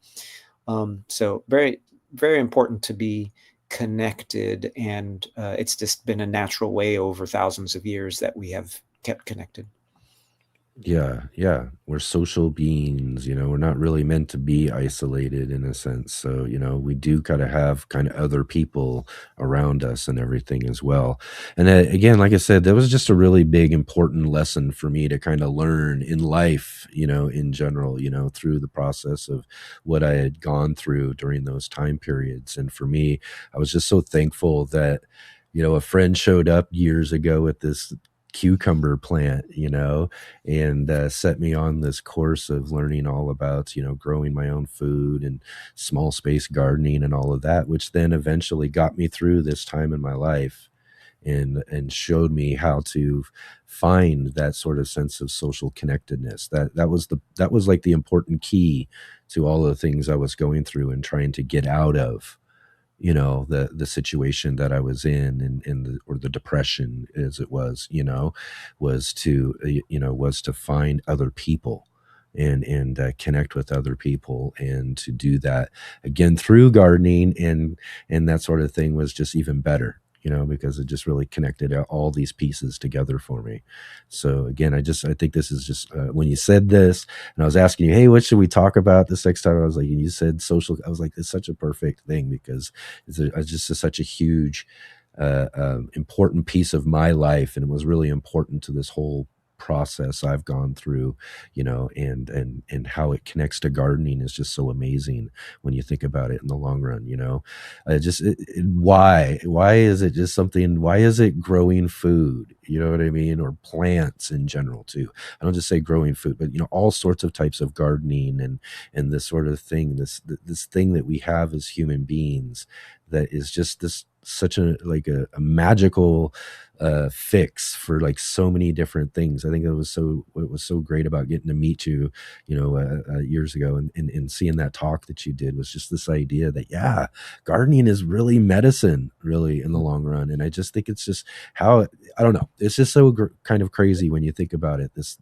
So very, very important to be connected, and it's just been a natural way over thousands of years that we have kept connected. Yeah, yeah. We're social beings, we're not really meant to be isolated in a sense. So, we do kind of have kind of other people around us and everything as well. And again, like I said, that was just a really big, important lesson for me to kind of learn in life, in general, through the process of what I had gone through during those time periods. And for me, I was just so thankful that, a friend showed up years ago with this cucumber plant, and set me on this course of learning all about growing my own food and small space gardening and all of that, which then eventually got me through this time in my life and showed me how to find that sort of sense of social connectedness. That was like the important key to all of the things I was going through and trying to get out of, the situation that I was in or the depression, as it was, was to find other people and connect with other people, and to do that again through gardening, and that sort of thing was just even better, because it just really connected all these pieces together for me. So again, I think this is just when you said this, and I was asking you, hey, what should we talk about this next time? I was like, and you said social. I was like, it's such a perfect thing, because it's just such a huge, important piece of my life, and it was really important to this whole process I've gone through, and how it connects to gardening is just so amazing when you think about it in the long run. Why is it just something? Why is it growing food? You know what I mean? Or plants in general too. I don't just say growing food, but all sorts of types of gardening and this sort of thing, this thing that we have as human beings, that is just this such a magical fix for like so many different things. I think what was so great about getting to meet you, years ago, and seeing that talk that you did, was just this idea that, yeah, gardening is really medicine, really, in the long run. And I just think it's just how, I don't know, it's just so kind of crazy when you think about it, this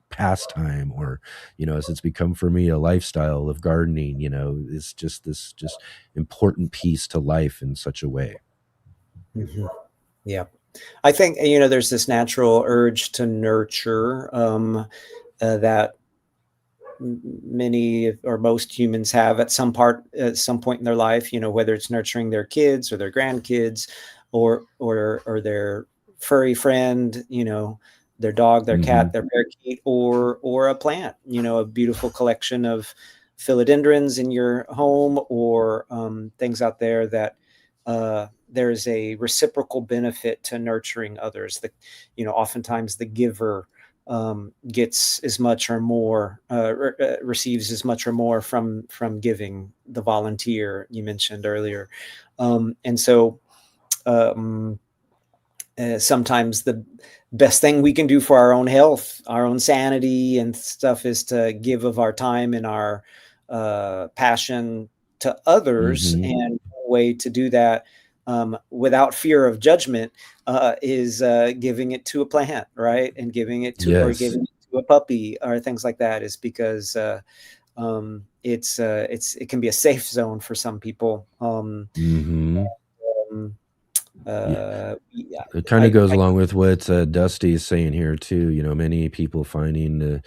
pastime, or as it's become for me, a lifestyle of gardening, is just this just important piece to life in such a way. Mhm. Yeah. I think, there's this natural urge to nurture that many or most humans have at some point in their life, whether it's nurturing their kids or their grandkids, or their furry friend, their dog, their Hmm. cat, their parakeet, or a plant, a beautiful collection of philodendrons in your home, or things out there, that there's a reciprocal benefit to nurturing others. Oftentimes the giver gets as much or more, receives as much or more from giving, the volunteer you mentioned earlier. And so sometimes the best thing we can do for our own health, our own sanity and stuff, is to give of our time and our passion to others. Mhm. And a way to do that without fear of judgment is giving it to a plant, right? And giving it to, or Yes. giving it to a puppy, or things like that, is because it can be a safe zone for some people. Mhm. Yeah, It kind of goes I along with what Dusty is saying here too. Many people finding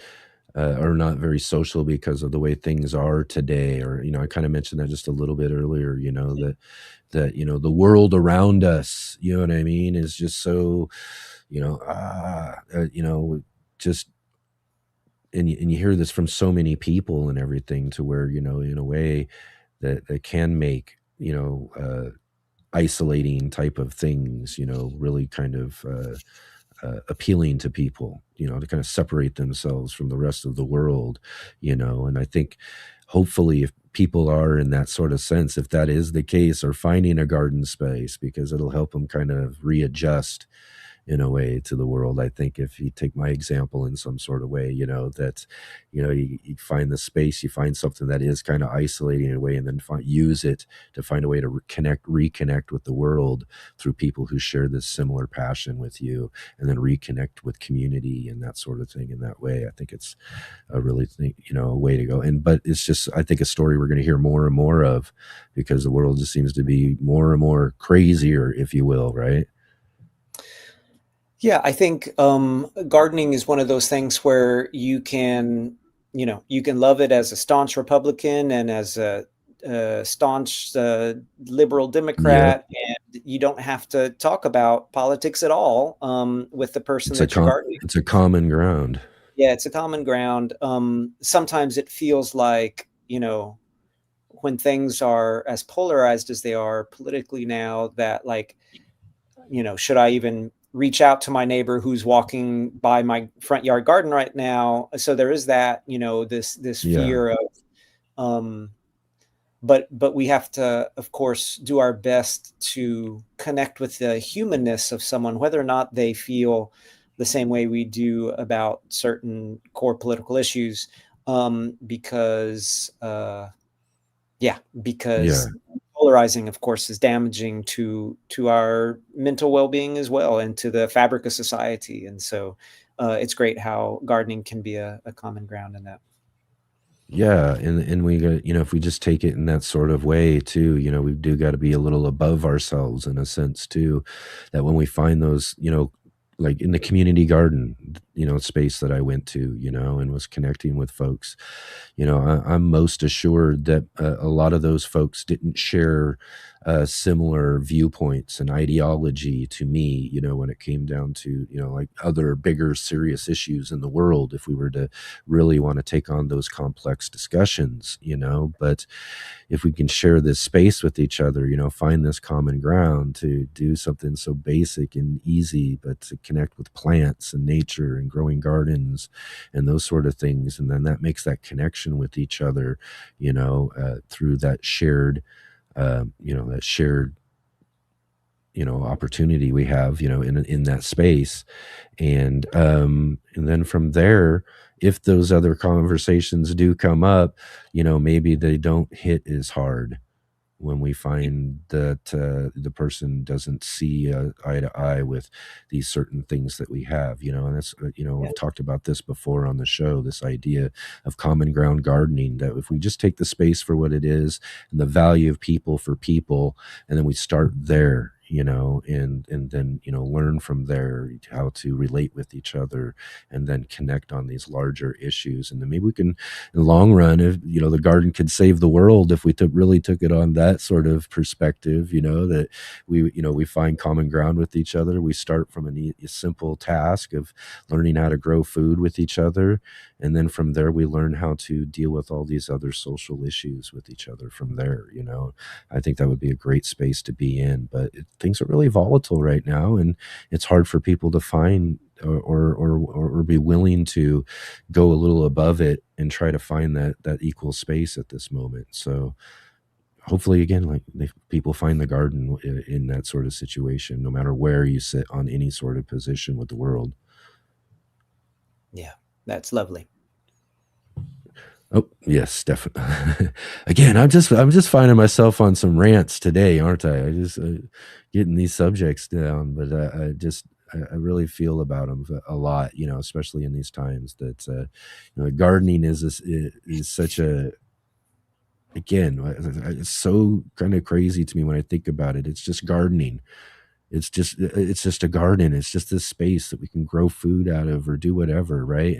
are not very social because of the way things are today. Or I kind of mentioned that just a little bit earlier. That the world around us, you know what I mean, is just so just and you hear this from so many people and everything, to where in a way that can make isolating type of things really kind of appealing to people, to kind of separate themselves from the rest of the world. And I think hopefully, if people are in that sort of sense, if that is the case, or finding a garden space, because it'll help them kind of readjust in a way to the world. I think if you take my example in some sort of way, that you find the space, you find something that is kind of isolating in a way, and then use it to find a way to reconnect with the world through people who share this similar passion with you, and then reconnect with community and that sort of thing in that way. I think it's a really a way to go. But it's just, I think, a story we're going to hear more and more of, because the world just seems to be more and more crazier, if you will, right? Yeah, I think gardening is one of those things where you can love it as a staunch Republican and as a staunch liberal Yep. Democrat, and you don't have to talk about politics at all with the person It's that you're gardening. it's a common ground. Yeah, it's a common ground. Sometimes it feels like, when things are as polarized as they are politically now, that, like, should I even reach out to my neighbor who's walking by my front yard garden right now? So there is that, this Yeah. fear of, but we have to, of course, do our best to connect with the humanness of someone, whether or not they feel the same way we do about certain core political issues. Because Yeah. polarizing, of course, is damaging to our mental well-being as well, and to the fabric of society. And so it's great how gardening can be a common ground in that. Yeah, and we got, if we just take it in that sort of way too, we do got to be a little above ourselves in a sense too, that when we find those, like in the community garden, space that I went to, and was connecting with folks, I'm most assured that a lot of those folks didn't share similar viewpoints and ideology to me, when it came down to, like other bigger, serious issues in the world, if we were to really want to take on those complex discussions, but if we can share this space with each other, find this common ground to do something so basic and easy, but to connect with plants and nature and growing gardens and those sort of things. And then that makes that connection with each other, through that shared, opportunity we have, in that space. And then from there, if those other conversations do come up, maybe they don't hit as hard when we find that the person doesn't see eye to eye with these certain things that we have, and that's, we've talked about this before on the show, this idea of common ground gardening, that if we just take the space for what it is and the value of people for people, and then we start there, and then, learn from there how to relate with each other, and then connect on these larger issues. And then maybe we can, in the long run, if, the garden could save the world if we really took it on that sort of perspective, that we find common ground with each other. We start from a simple task of learning how to grow food with each other. And then from there, we learn how to deal with all these other social issues with each other from there. I think that would be a great space to be in, but things are really volatile right now, and it's hard for people to find or be willing to go a little above it and try to find that equal space at this moment. So hopefully, again, like people find the garden in that sort of situation, no matter where you sit on any sort of position with the world. Yeah, that's lovely. Oh yes, definitely. Again, I'm just finding myself on some rants today, aren't I? I just getting these subjects down, but I really feel about them a lot, especially in these times. That gardening is such a, again, it's so kind of crazy to me when I think about it. It's just gardening. It's just a garden. It's just this space that we can grow food out of or do whatever, right?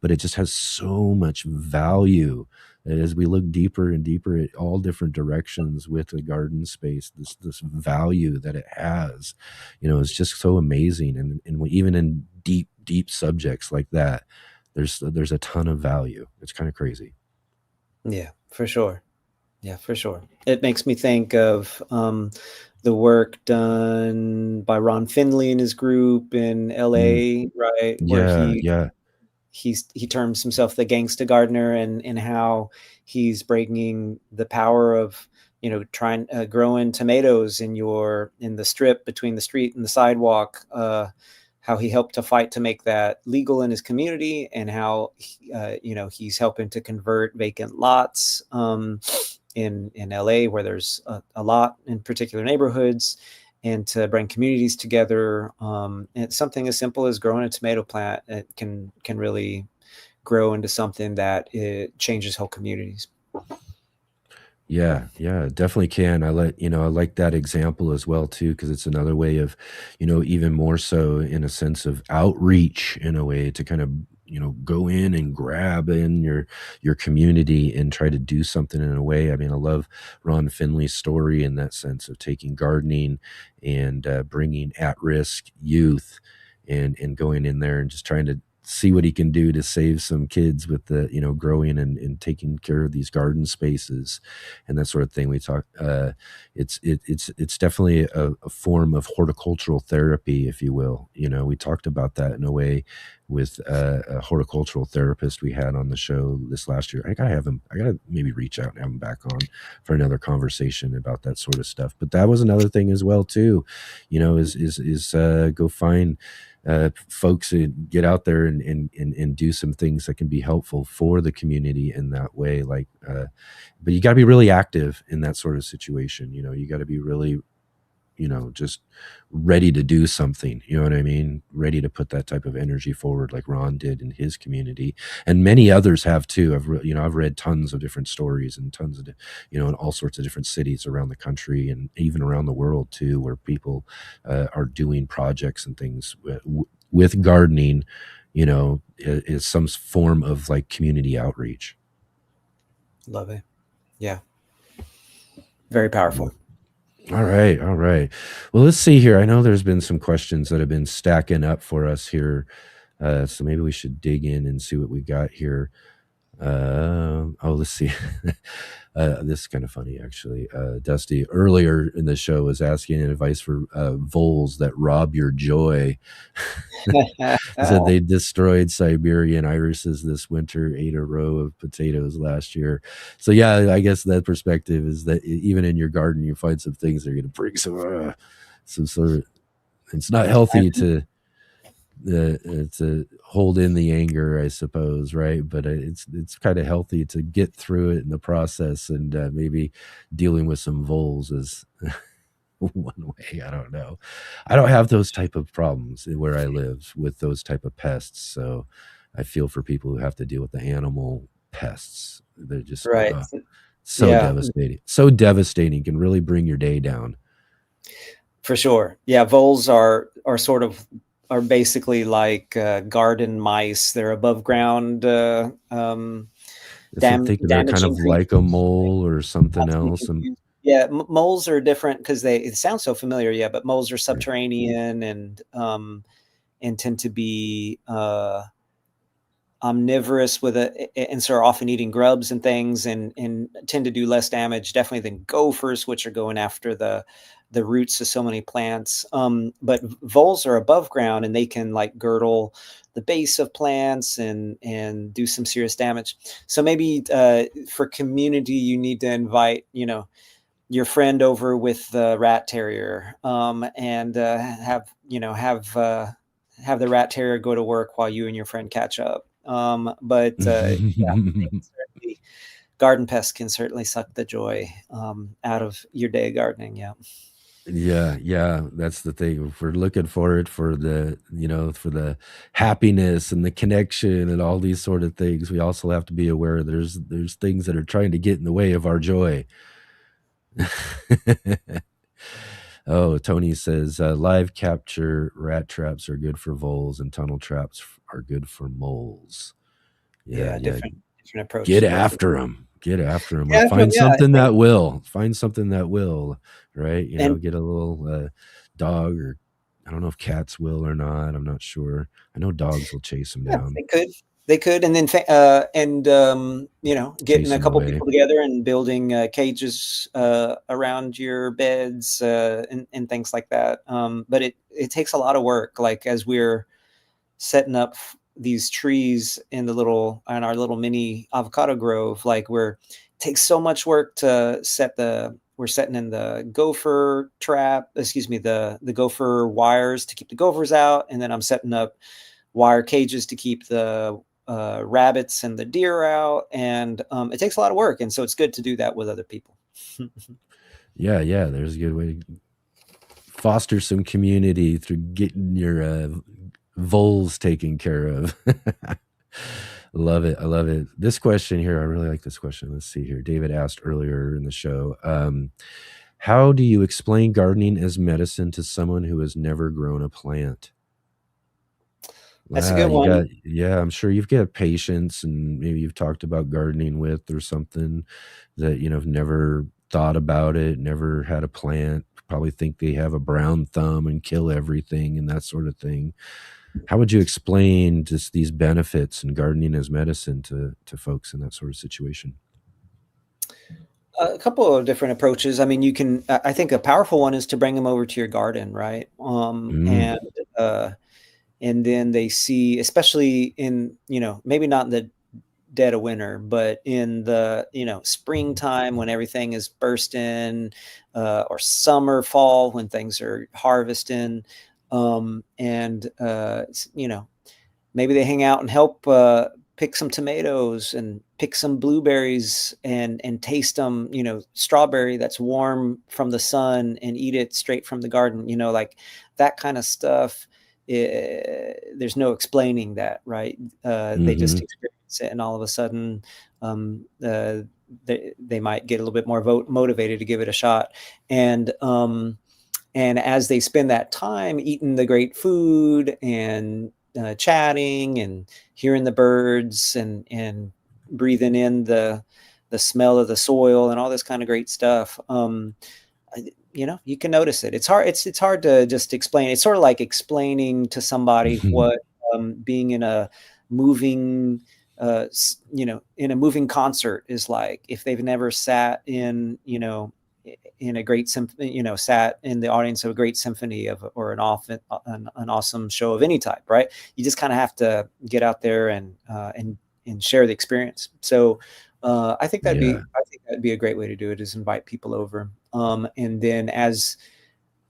But it just has so much value as we look deeper and deeper at all different directions with the garden space. This value that it has, is just so amazing. And even in deep subjects like that, there's a ton of value. It's kind of crazy. Yeah, for sure. Yeah, for sure. It makes me think of the work done by Ron Finley and his group in LA, right? Where Yeah. he terms himself the gangsta gardener, and how he's bringing the power of trying growing tomatoes in the strip between the street and the sidewalk. How he helped to fight to make that legal in his community, and how he's helping to convert vacant lots in LA where there's a lot in particular neighborhoods, and to bring communities together. And something as simple as growing a tomato plant, it can really grow into something that it changes whole communities. Yeah, definitely can. I like that example as well too, because it's another way of, even more so in a sense of outreach, in a way to kind of, go in and grab in your community and try to do something in a way. I mean, I love Ron Finley's story in that sense of taking gardening and bringing at-risk youth and going in there and just trying to see what he can do to save some kids with the growing and taking care of these garden spaces and that sort of thing. We talk it's definitely a form of horticultural therapy, if you will. We talked about that in a way with a horticultural therapist we had on the show this last year. I gotta maybe reach out and have him back on for another conversation about that sort of stuff. But that was another thing as well too, is go find folks and get out there and do some things that can be helpful for the community in that way. Like, but you got to be really active in that sort of situation. You got to be really, just ready to do something. You know what I mean? Ready to put that type of energy forward, like Ron did in his community, and many others have too. I've read tons of different stories and tons of, in all sorts of different cities around the country and even around the world too, where people are doing projects and things with gardening. Is some form of like community outreach. Love it. Yeah. Very powerful. All right. Well, let's see here. I know there's been some questions that have been stacking up for us here. So maybe we should dig in and see what we got here. Let's see. This is kind of funny, actually. Dusty earlier in the show was asking advice for voles that rob your joy. He said they destroyed Siberian irises this winter, ate a row of potatoes last year. So yeah, I guess that perspective is that even in your garden, you find some things that are going to bring some sort of. It's not healthy to hold in the anger, I suppose, right? But it's kind of healthy to get through it in the process, and maybe dealing with some voles is one way. I don't know. I don't have those type of problems where I live with those type of pests, so I feel for people who have to deal with the animal pests. They're just Right. so devastating. Can really bring your day down. For sure. Yeah, voles are basically like garden mice. They're above ground They're kind of like a mole or something else. Yeah, moles are different because it sounds so familiar. Yeah, but moles are subterranean and tend to be omnivorous and so are often eating grubs and things, and tend to do less damage definitely than gophers, which are going after the roots of so many plants. But voles are above ground, and they can like girdle the base of plants and do some serious damage. So maybe for community, you need to invite, your friend over with the rat terrier, and have the rat terrier go to work while you and your friend catch up. But certainly, garden pests can certainly suck the joy out of your day of gardening. Yeah. Yeah, that's the thing. If we're looking for it for the, for the happiness and the connection and all these sort of things, we also have to be aware there's things that are trying to get in the way of our joy. Oh, Tony says live capture rat traps are good for voles and tunnel traps are good for moles. Yeah. Different approach. Get after them. Yeah, Or find something yeah. that will. Find something that will. Right? And- get a little dog, or I don't know if cats will or not. I'm not sure. I know dogs will chase them down. They could, and then getting a couple people together and building cages around your beds and things like that. But it takes a lot of work. Like as we're setting up these trees in our little mini avocado grove, like takes so much work to we're setting in the gopher trap, the gopher wires to keep the gophers out, and then I'm setting up wire cages to keep the rabbits and the deer out, and it takes a lot of work, and so it's good to do that with other people. Yeah, there's a good way to foster some community through getting your voles taken care of. I love it. This question here, I really like this question. Let's see here. David asked earlier in the show, how do you explain gardening as medicine to someone who has never grown a plant? That's a good one. I'm sure you've got patients, and maybe you've talked about gardening with or something that, have never thought about it, never had a plant, probably think they have a brown thumb and kill everything and that sort of thing. How would you explain just these benefits in gardening as medicine to folks in that sort of situation? A couple of different approaches. I mean, I think a powerful one is to bring them over to your garden, right? And then they see, especially in, maybe not in the dead of winter, but in the, springtime when everything is bursting, or summer, fall when things are harvesting. Maybe they hang out and help pick some tomatoes and pick some blueberries and taste them, strawberry that's warm from the sun, and eat it straight from the garden, like that kind of stuff. There's no explaining that, right? They just experience it, and all of a sudden they might get a little bit more motivated to give it a shot. And as they spend that time eating the great food and chatting and hearing the birds and breathing in the smell of the soil and all this kind of great stuff, you can notice it. It's hard to just explain. It's sort of like explaining to somebody what being in a moving concert is like, if they've never sat in a great symphony, sat in the audience of a great symphony or an awesome show of any type, right? You just kind of have to get out there and share the experience. So I think that'd be a great way to do it, is invite people over. And then as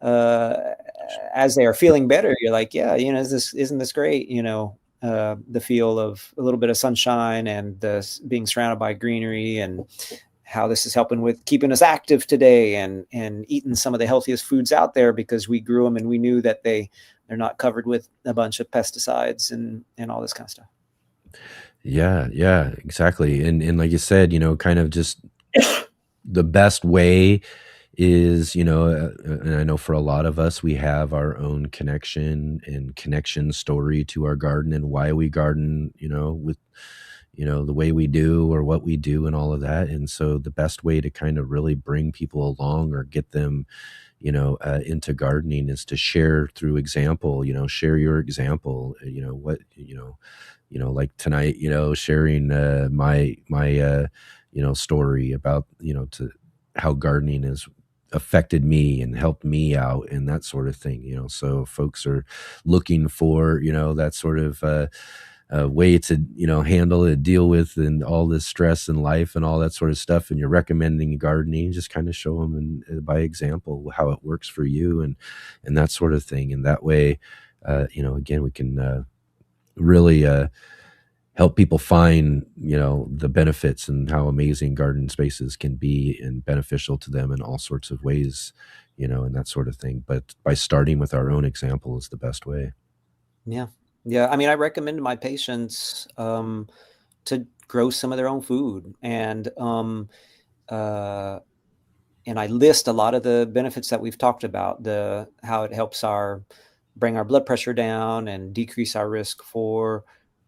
they are feeling better, you're like, isn't this great? The feel of a little bit of sunshine and being surrounded by greenery, and how this is helping with keeping us active today, and eating some of the healthiest foods out there because we grew them and we knew that they're not covered with a bunch of pesticides and all this kind of stuff. Yeah, exactly. And like you said, kind of just the best way is, and I know for a lot of us, we have our own connection story to our garden and why we garden, with, the way we do or what we do and all of that. And so the best way to kind of really bring people along or get them, into gardening is to share through example, share your example, what, like tonight, sharing my story about, to how gardening has affected me and helped me out and that sort of thing. So folks are looking for, that sort of way to, handle it, deal with, and all this stress in life and all that sort of stuff. And you're recommending gardening, just kind of show them by example how it works for you and that sort of thing. And that way, again, we can really help people find, the benefits and how amazing garden spaces can be and beneficial to them in all sorts of ways, and that sort of thing. But by starting with our own example is the best way. Yeah. Yeah. I mean, I recommend to my patients to grow some of their own food. Uh, and I list a lot of the benefits that we've talked about, how it helps bring our blood pressure down and decrease our risk for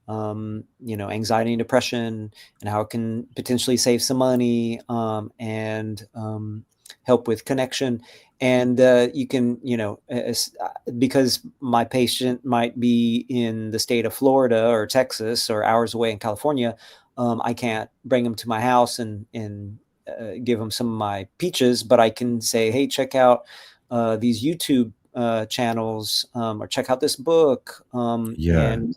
anxiety and depression, and how it can potentially save some money, and help with connection. And you can, because my patient might be in the state of Florida or Texas or hours away in California, I can't bring them to my house and give them some of my peaches, but I can say, hey, check out these YouTube channels, or check out this book, Yeah. and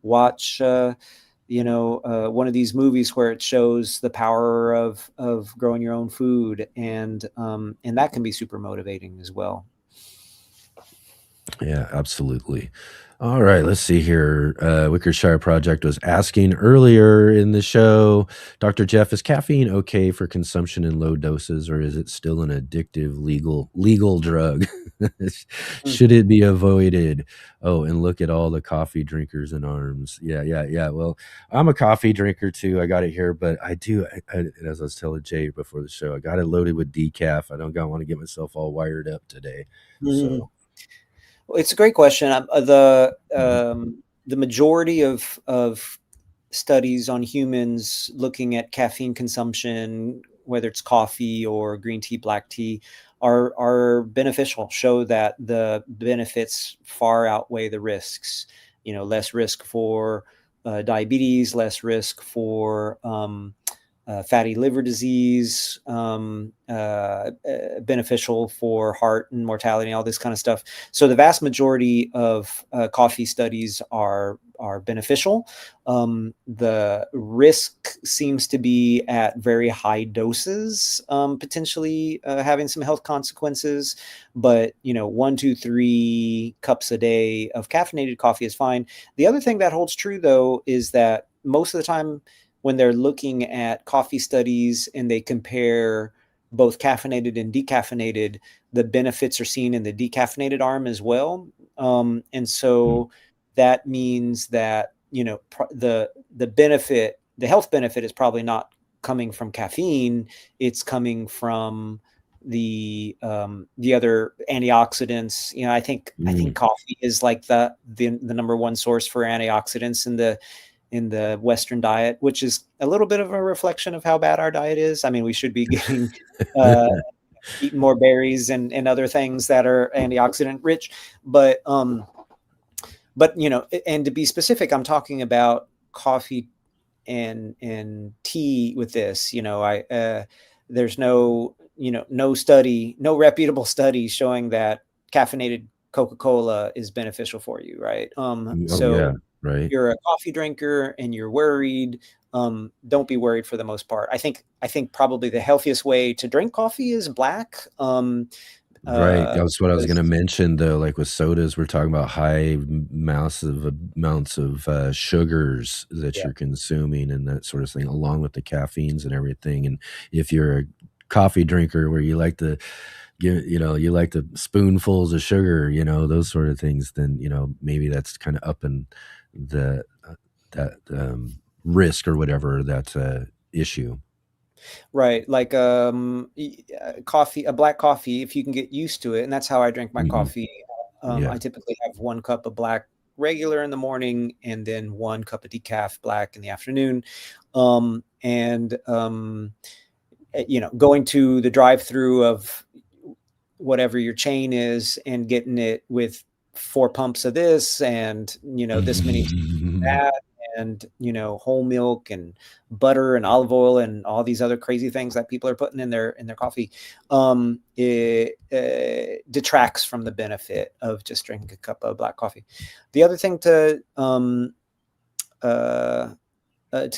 watch one of these movies where it shows the power of growing your own food, and that can be super motivating as well. Yeah, absolutely. All right, let's see here. Wickershire Project was asking earlier in the show, Dr. Jeff, is caffeine okay for consumption in low doses, or is it still an addictive legal drug? Should it be avoided? Oh, and look at all the coffee drinkers in arms. Yeah. Well, I'm a coffee drinker too. I got it here, but I do, as I was telling Jay before the show, I got it loaded with decaf. I don't want to get myself all wired up today. Mhm. So. Well, it's a great question. Mhm. The majority of studies on humans looking at caffeine consumption, whether it's coffee or green tea, black tea, are beneficial. Show that the benefits far outweigh the risks. Less risk for diabetes, less risk for fatty liver disease, beneficial for heart and mortality, all this kind of stuff. So the vast majority of coffee studies are beneficial. The risk seems to be at very high doses, potentially having some health consequences. But 1, 2, 3 cups a day of caffeinated coffee is fine. The other thing that holds true, though, is that most of the time, when they're looking at coffee studies and they compare both caffeinated and decaffeinated, the benefits are seen in the decaffeinated arm as well. And so that means that, the benefit, the health benefit, is probably not coming from caffeine. It's coming from the other antioxidants. I think coffee is like the number one source for antioxidants in the Western diet, which is a little bit of a reflection of how bad our diet is. I mean, we should be getting eating more berries and other things that are antioxidant rich, but and to be specific, I'm talking about coffee and tea with this. There's no reputable study showing that caffeinated Coca-Cola is beneficial for you, right? Oh yeah, So right. you're a coffee drinker and you're worried, don't be worried for the most part. I think probably the healthiest way to drink coffee is black. Right, that's what I was gonna Because mention, though, like, with sodas, we're talking about high massive amounts of, sugars that yeah, you're consuming and that sort of thing, along with the caffeines and everything, and if you're a coffee drinker where you like to you like the spoonfuls of sugar, those sort of things, then, maybe that's kinda upping the, that, risk or whatever, that, issue. right. Like coffee, a black coffee, if you can get used to it, and that's how I drink my Mhm. coffee. I Yeah. typically have 1 cup of black regular in the morning, and then 1 cup of decaf black in the afternoon. Going to the drive-through of whatever your chain is and getting it with 4 pumps of this and, this many that, and, whole milk and butter and olive oil and all these other crazy things that people are putting in their coffee, it detracts from the benefit of just drinking a cup of black coffee. The other thing to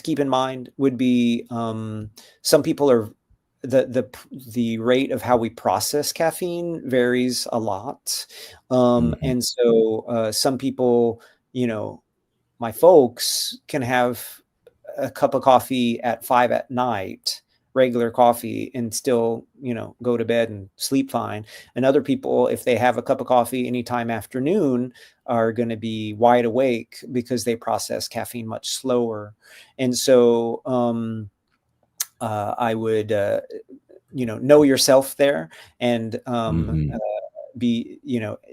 keep in mind would be, some people are the rate of how we process caffeine varies a lot. And so some people, my folks can have a cup of coffee at 5 at night, regular coffee, and still, go to bed and sleep fine. And other people, if they have a cup of coffee anytime afternoon, are going to be wide awake because they process caffeine much slower. And so I would, know yourself there, and be,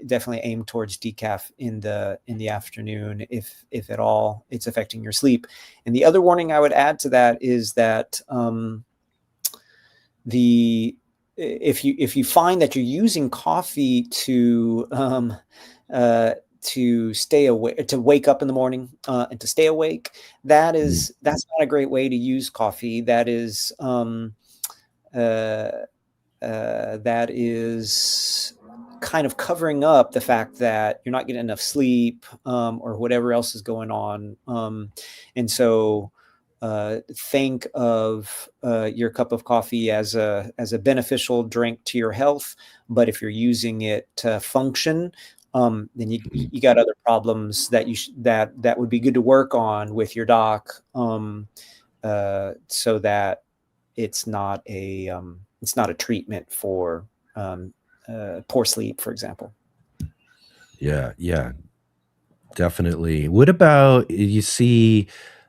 definitely aim towards decaf in the afternoon, if at all it's affecting your sleep. And the other warning I would add to that is that if you find that you're using coffee to stay awake, to wake up in the morning, and to stay awake, that's not a great way to use coffee. That is kind of covering up the fact that you're not getting enough sleep, or whatever else is going on. And so think of your cup of coffee as a beneficial drink to your health. But if you're using it to function, then you got other problems that that would be good to work on with your doc, so that it's not a treatment for poor sleep, for example. Yeah, definitely. What about, you see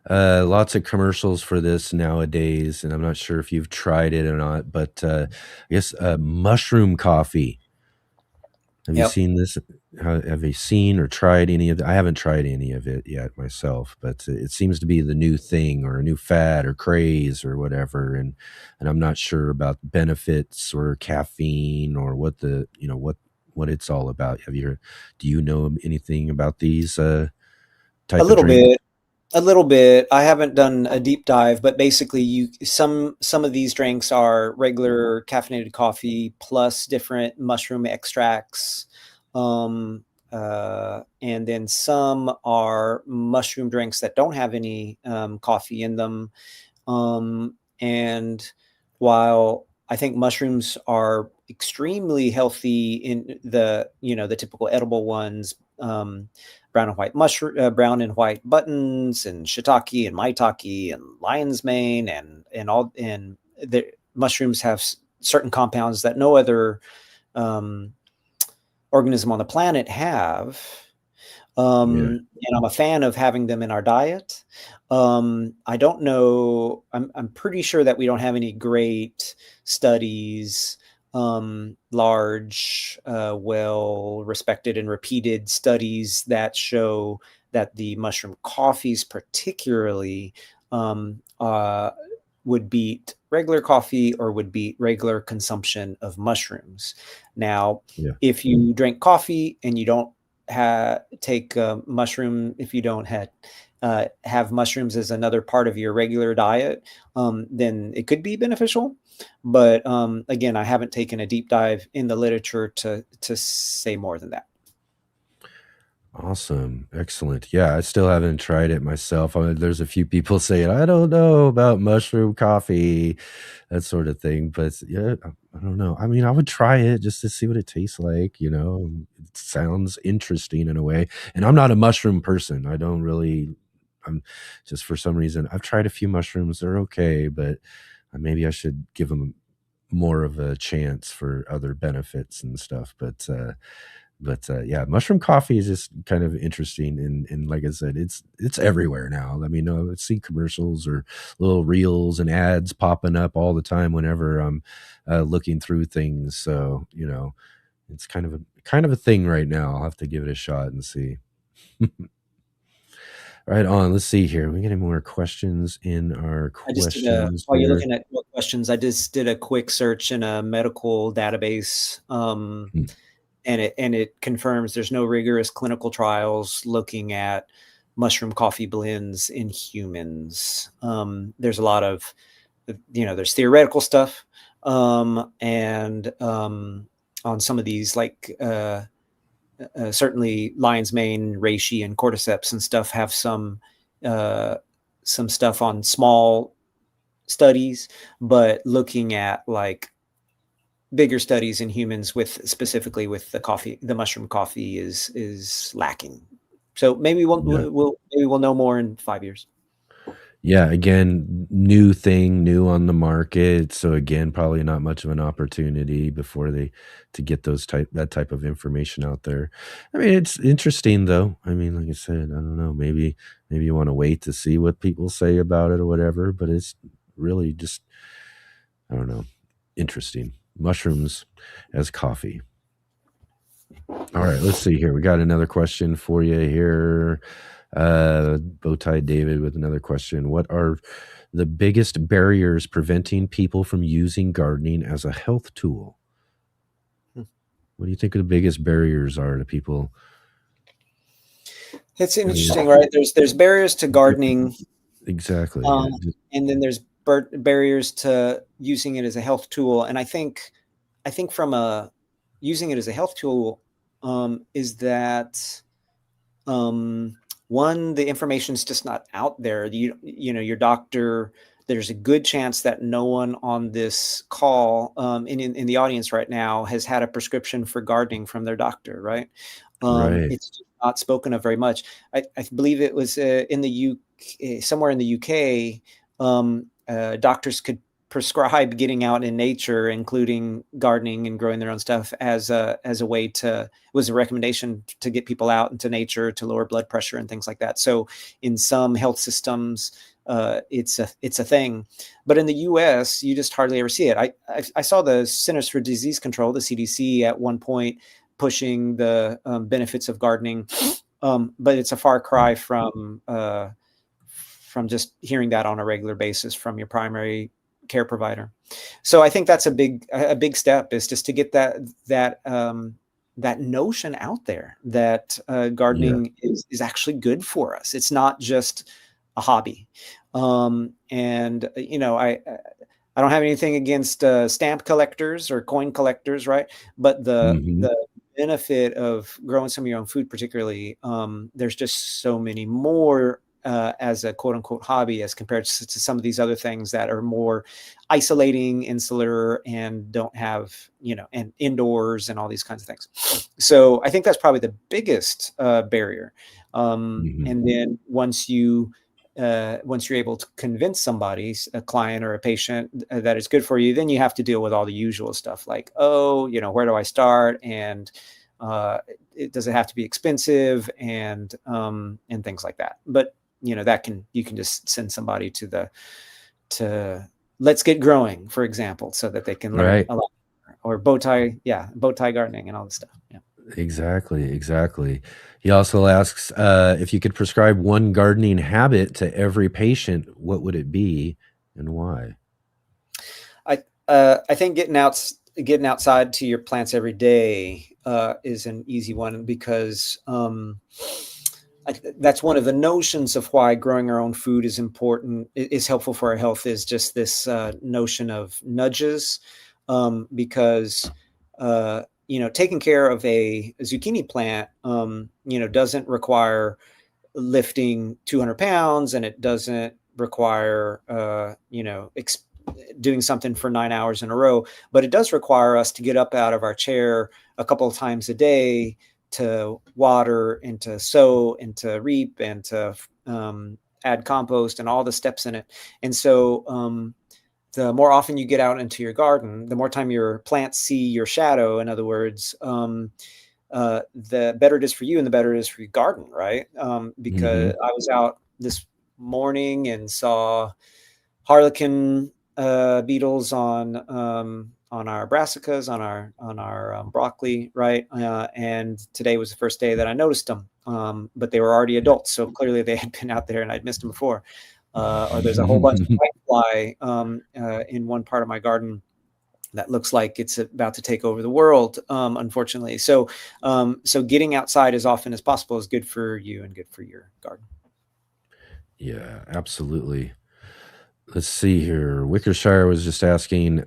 lots of commercials for this nowadays, and I'm not sure if you've tried it or not, but I guess mushroom coffee. Have you seen this? Have you seen or tried any of it? I haven't tried any of it yet myself, but it seems to be the new thing or a new fad or craze or whatever. And I'm not sure about benefits or caffeine or what what it's all about. Do you know anything about these type of drinks? A little bit. I haven't done a deep dive, but basically some of these drinks are regular caffeinated coffee plus different mushroom extracts. And then some are mushroom drinks that don't have any coffee in them. And while I think mushrooms are extremely healthy in the typical edible ones, brown and white buttons and shiitake and maitake and lion's mane and the mushrooms have certain compounds that no other organism on the planet have. And I'm a fan of having them in our diet. I don't know. I'm pretty sure that we don't have any great studies, large, well-respected and repeated studies that show that the mushroom coffees particularly would beat regular coffee or would beat regular consumption of mushrooms. Now, if you drink coffee and you don't take mushroom, if you don't have mushrooms as another part of your regular diet, then it could be beneficial. But again, I haven't taken a deep dive in the literature to say more than that. Awesome. Excellent. Yeah, I still haven't tried it myself. There's a few people saying, I don't know about mushroom coffee, that sort of thing. But yeah, I don't know. I mean, I would try it just to see what it tastes like. It sounds interesting in a way. And I'm not a mushroom person. I'm just, for some reason, I've tried a few mushrooms. They're okay, but maybe I should give them more of a chance for other benefits and stuff. But yeah, mushroom coffee is just kind of interesting, and like I said, it's everywhere now. I mean, I see commercials or little reels and ads popping up all the time whenever I'm looking through things. So it's kind of a thing right now. I'll have to give it a shot and see. Right on. Let's see here. We get any more questions in our I just did questions while you're here? looking at more questions, I just did a quick search in a medical database, Hmm. and it confirms there's no rigorous clinical trials looking at mushroom coffee blends in humans. There's a lot of, there's theoretical stuff, and on some of these, like certainly lion's mane, reishi, and cordyceps and stuff have some stuff on small studies, but looking at like bigger studies in humans with specifically with the mushroom coffee is lacking. So maybe Yeah. we'll know more in 5 years. Yeah, again, new thing, new on the market. So again, probably not much of an opportunity before they to get that type of information out there. I mean, it's interesting though. I mean, like I said, I don't know, maybe you want to wait to see what people say about it or whatever, but it's really just, I don't know, interesting. Mushrooms as coffee. All right, let's see here. We got another question for you here. Bowtie David with another question. What are the biggest barriers preventing people from using gardening as a health tool? What do you think the biggest barriers are to people? It's I mean, interesting, right? There's barriers to gardening, exactly. um, and then there's barriers to using it as a health tool. And I think from a using it as a health tool, is that one, the information is just not out there. Your doctor, there's a good chance that no one on this call, in the audience right now, has had a prescription for gardening from their doctor, right? Right. It's just not spoken of very much. I believe it was in the UK, somewhere in the UK, doctors could prescribe getting out in nature, including gardening and growing their own stuff, as a way to, it was a recommendation to get people out into nature to lower blood pressure and things like that. So in some health systems, it's a thing, but in the U.S., you just hardly ever see it. I saw the Centers for Disease Control, the CDC, at one point pushing the benefits of gardening, but it's a far cry from just hearing that on a regular basis from your primary care provider. So I think that's a big step, is just to get that notion out there that Yeah. gardening is actually good for us. It's not just a hobby. And I don't have anything against stamp collectors or coin collectors, right? But Mhm. the benefit of growing some of your own food, particularly, there's just so many more as a quote unquote hobby as compared to some of these other things that are more isolating, insular, and don't have, and indoors and all these kinds of things. So I think that's probably the biggest barrier. Mhm. And then once you're able to convince somebody, a client or a patient, that it's good for you, then you have to deal with all the usual stuff like, where do I start? And does it have to be expensive? And things like that. But you can just send somebody to Let's Get Growing, for example, so that they can learn Right. a lot, or bow tie gardening and all this stuff. Yeah. Exactly. He also asks if you could prescribe one gardening habit to every patient, what would it be and why? I think getting outside to your plants every day is an easy one, because that's one of the notions of why growing our own food is important, is helpful for our health, is just this notion of nudges, because taking care of a zucchini plant doesn't require lifting 200 pounds, and it doesn't require doing something for 9 hours in a row, but it does require us to get up out of our chair a couple of times a day to water and to sow and to reap and to add compost and all the steps in it. And so the more often you get out into your garden, the more time your plants see your shadow. In other words, the better it is for you, and the better it is for your garden, right? Because Mhm. I was out this morning and saw harlequin beetles on our brassicas, on our broccoli, right? And today was the first day that I noticed them, but they were already adults, so clearly they had been out there and I'd missed them before. Or there's a whole bunch of whitefly in one part of my garden that looks like it's about to take over the world, unfortunately. So getting outside as often as possible is good for you and good for your garden. Yeah, absolutely. Let's see here. Wickershire was just asking,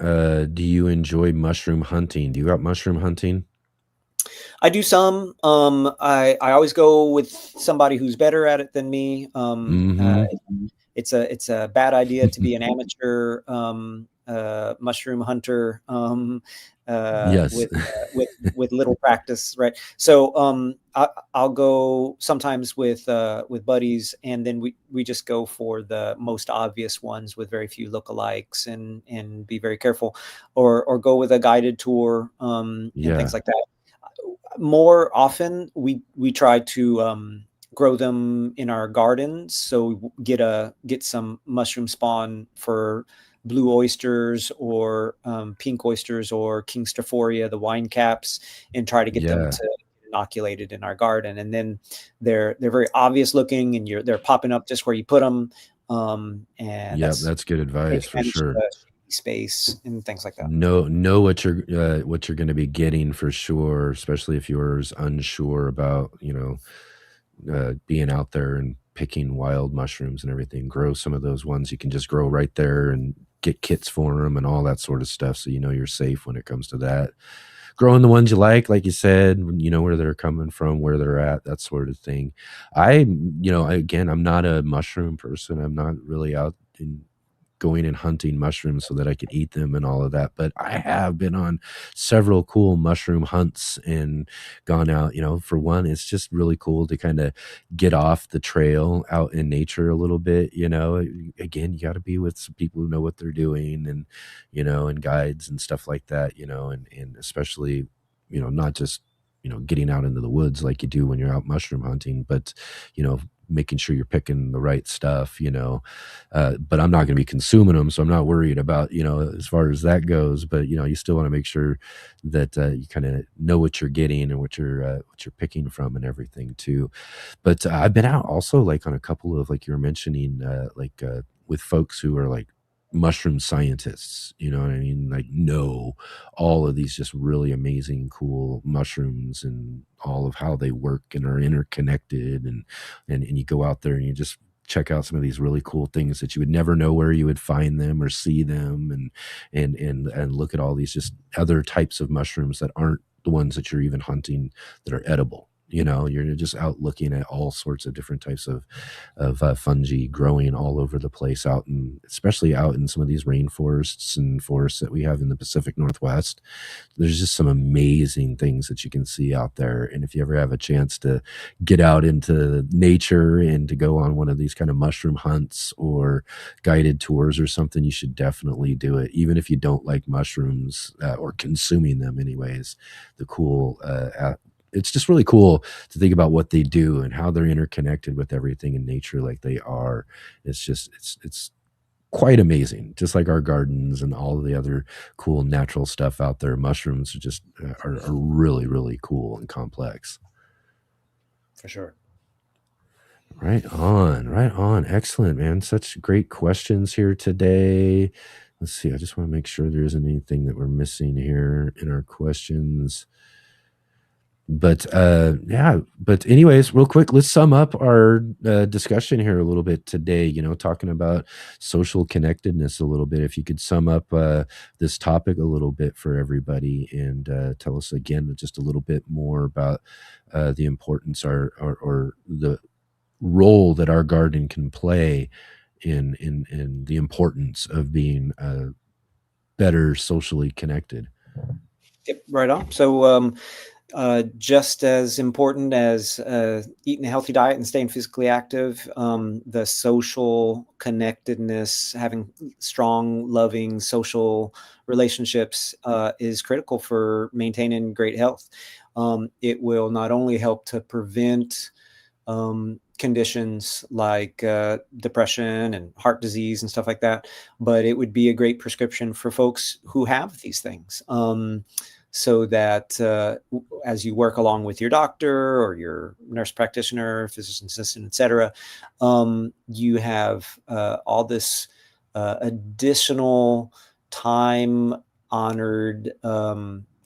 do you enjoy mushroom hunting? Do you go out mushroom hunting? I do some. I always go with somebody who's better at it than me. It's a bad idea to be an amateur mushroom hunter Yes. with little practice, right? So I'll go sometimes with buddies, and then we just go for the most obvious ones with very few lookalikes, and be very careful, or go with a guided tour and things like that. More often, we try to grow them in our gardens, so get some mushroom spawn for blue oysters, or pink oysters, or Kingstophoria, the wine caps, and try to get them to inoculated in our garden. And then they're very obvious looking, and they're popping up just where you put them. And that's good advice for sure. Space and things like that. Know what you're going to be getting for sure, especially if you're unsure about being out there and picking wild mushrooms and everything. Grow some of those ones you can just grow right there and get kits for them and all that sort of stuff, so you're safe when it comes to that. Growing the ones you like you said, where they're coming from, where they're at, that sort of thing. Again, I'm not a mushroom person. I'm not really out in going and hunting mushrooms so that I could eat them and all of that. But I have been on several cool mushroom hunts and gone out, for one, it's just really cool to kind of get off the trail out in nature a little bit. Again, you got to be with some people who know what they're doing, and, and guides and stuff like that, and especially, not just, getting out into the woods like you do when you're out mushroom hunting, but, making sure you're picking the right stuff, but I'm not going to be consuming them, so I'm not worried about, as far as that goes. But, you still want to make sure that you kind of know what you're getting and what you're picking from and everything too. But I've been out also on a couple of, you were mentioning, with folks who are mushroom scientists, you know what I mean? Know all of these just really amazing, cool mushrooms and all of how they work and are interconnected. And you go out there and you just check out some of these really cool things that you would never know where you would find them or see them, and look at all these just other types of mushrooms that aren't the ones that you're even hunting that are edible. You're just out looking at all sorts of different types of fungi growing all over the place, especially out in some of these rainforests and forests that we have in the Pacific Northwest. There's just some amazing things that you can see out there. And if you ever have a chance to get out into nature and to go on one of these kind of mushroom hunts or guided tours or something, you should definitely do it. Even if you don't like mushrooms, or consuming them anyways, it's just really cool to think about what they do and how they're interconnected with everything in nature like they are. It's quite amazing. Just like our gardens and all of the other cool natural stuff out there, mushrooms are really, really cool and complex. For sure. Right on. Excellent, man. Such great questions here today. Let's see. I just want to make sure there isn't anything that we're missing here in our questions. But anyways, real quick, let's sum up our discussion here a little bit today, talking about social connectedness a little bit. If you could sum up this topic a little bit for everybody, and tell us again just a little bit more about the importance or the role that our garden can play in the importance of being better socially connected. Yep, right on. So just as important as eating a healthy diet and staying physically active, the social connectedness, having strong, loving social relationships is critical for maintaining great health. It will not only help to prevent conditions like depression and heart disease and stuff like that, but it would be a great prescription for folks who have these things. So that as you work along with your doctor or your nurse practitioner, physician assistant, etc., you have all this additional time-honored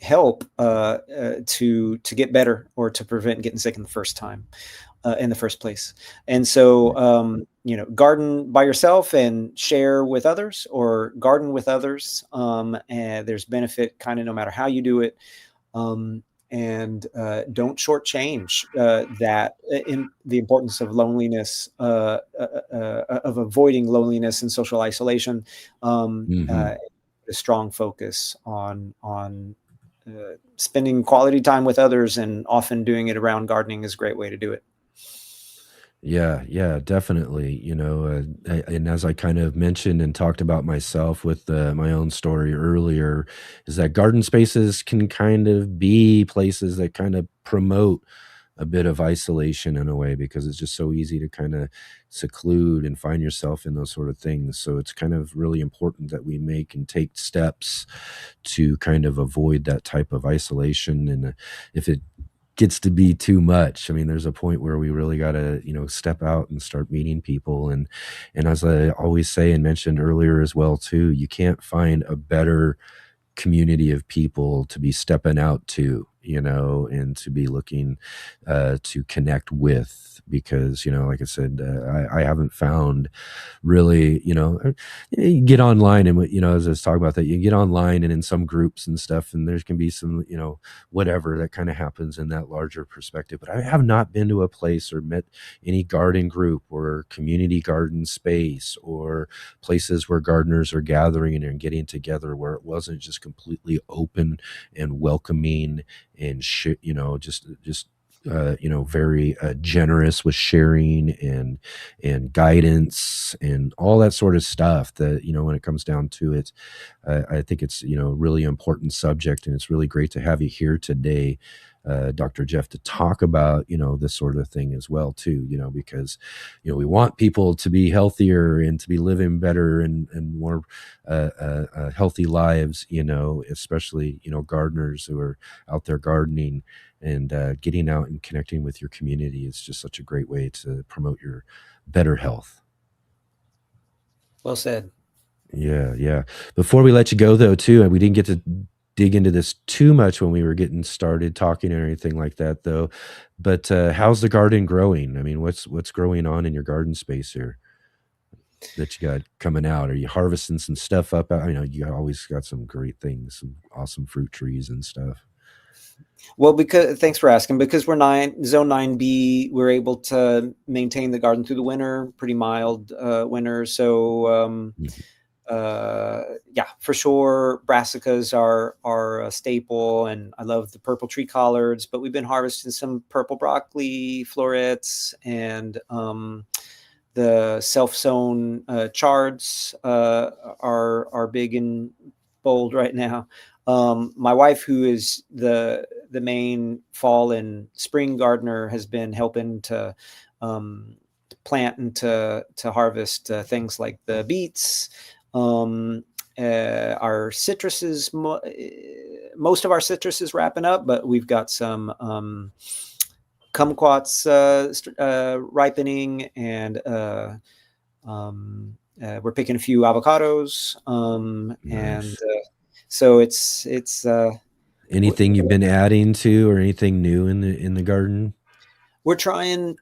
help to get better or to prevent getting sick in the first place. And so, garden by yourself and share with others, or garden with others. And there's benefit kind of no matter how you do it. And don't shortchange that in the importance of loneliness, of avoiding loneliness and social isolation. A strong focus on spending quality time with others, and often doing it around gardening is a great way to do it. Yeah, definitely. And as I kind of mentioned and talked about myself with my own story earlier, is that garden spaces can kind of be places that kind of promote a bit of isolation in a way, because it's just so easy to kind of seclude and find yourself in those sort of things. So it's kind of really important that we make and take steps to kind of avoid that type of isolation. And if it gets to be too much, I mean, there's a point where we really got to, step out and start meeting people. And as I always say and mentioned earlier as well too, you can't find a better community of people to be stepping out to, and to be looking to connect with, because, like I said, I haven't found really, you get online and, as I was talking about that, you get online and in some groups and stuff, and there can be some, whatever that kind of happens in that larger perspective. But I have not been to a place or met any garden group or community garden space or places where gardeners are gathering and getting together where it wasn't just completely open and welcoming and very generous with sharing and guidance and all that sort of stuff. That, when it comes down to it, I think it's, a really important subject, and it's really great to have you here today, Dr. Jeff, to talk about, this sort of thing as well too, because, we want people to be healthier and to be living better and more healthy lives, especially, gardeners who are out there gardening, and getting out and connecting with your community is just such a great way to promote your better health. Well said. Yeah. Before we let you go though too, and we didn't get to dig into this too much when we were getting started talking or anything like that though, but how's the garden growing? I mean, what's growing on in your garden space here that you got coming out? Are you harvesting some stuff up? I know you always got some great things, some awesome fruit trees and stuff. Well, thanks for asking. Because we're zone 9B, we're able to maintain the garden through the winter, pretty mild winter. So yeah, for sure, brassicas are a staple, and I love the purple tree collards. But we've been harvesting some purple broccoli, florets, and the self-sown chards are big and bold right now. My wife, who is the main fall and spring gardener, has been helping to plant and to harvest things like the beets. Our citruses, most of our citrus is wrapping up, but we've got some kumquats ripening, and we're picking a few avocados. Nice. And so it's anything you've been adding to, or anything new in the garden? We're trying.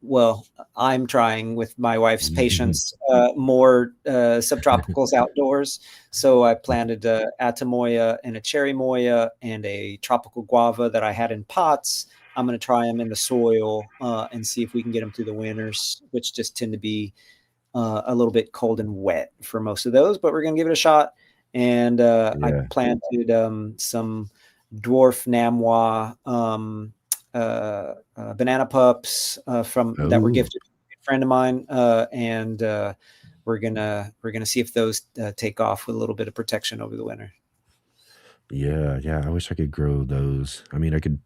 Well, I'm trying, with my wife's patience, more subtropicals outdoors. So I planted a Atamoya and a cherry moya and a tropical guava that I had in pots. I'm going to try them in the soil and see if we can get them through the winters, which just tend to be a little bit cold and wet for most of those. But we're going to give it a shot. And I planted some dwarf Namwa banana pups that were gifted to a friend of mine, and we're gonna see if those take off with a little bit of protection over the winter. Yeah. I wish I could grow those. I mean, I could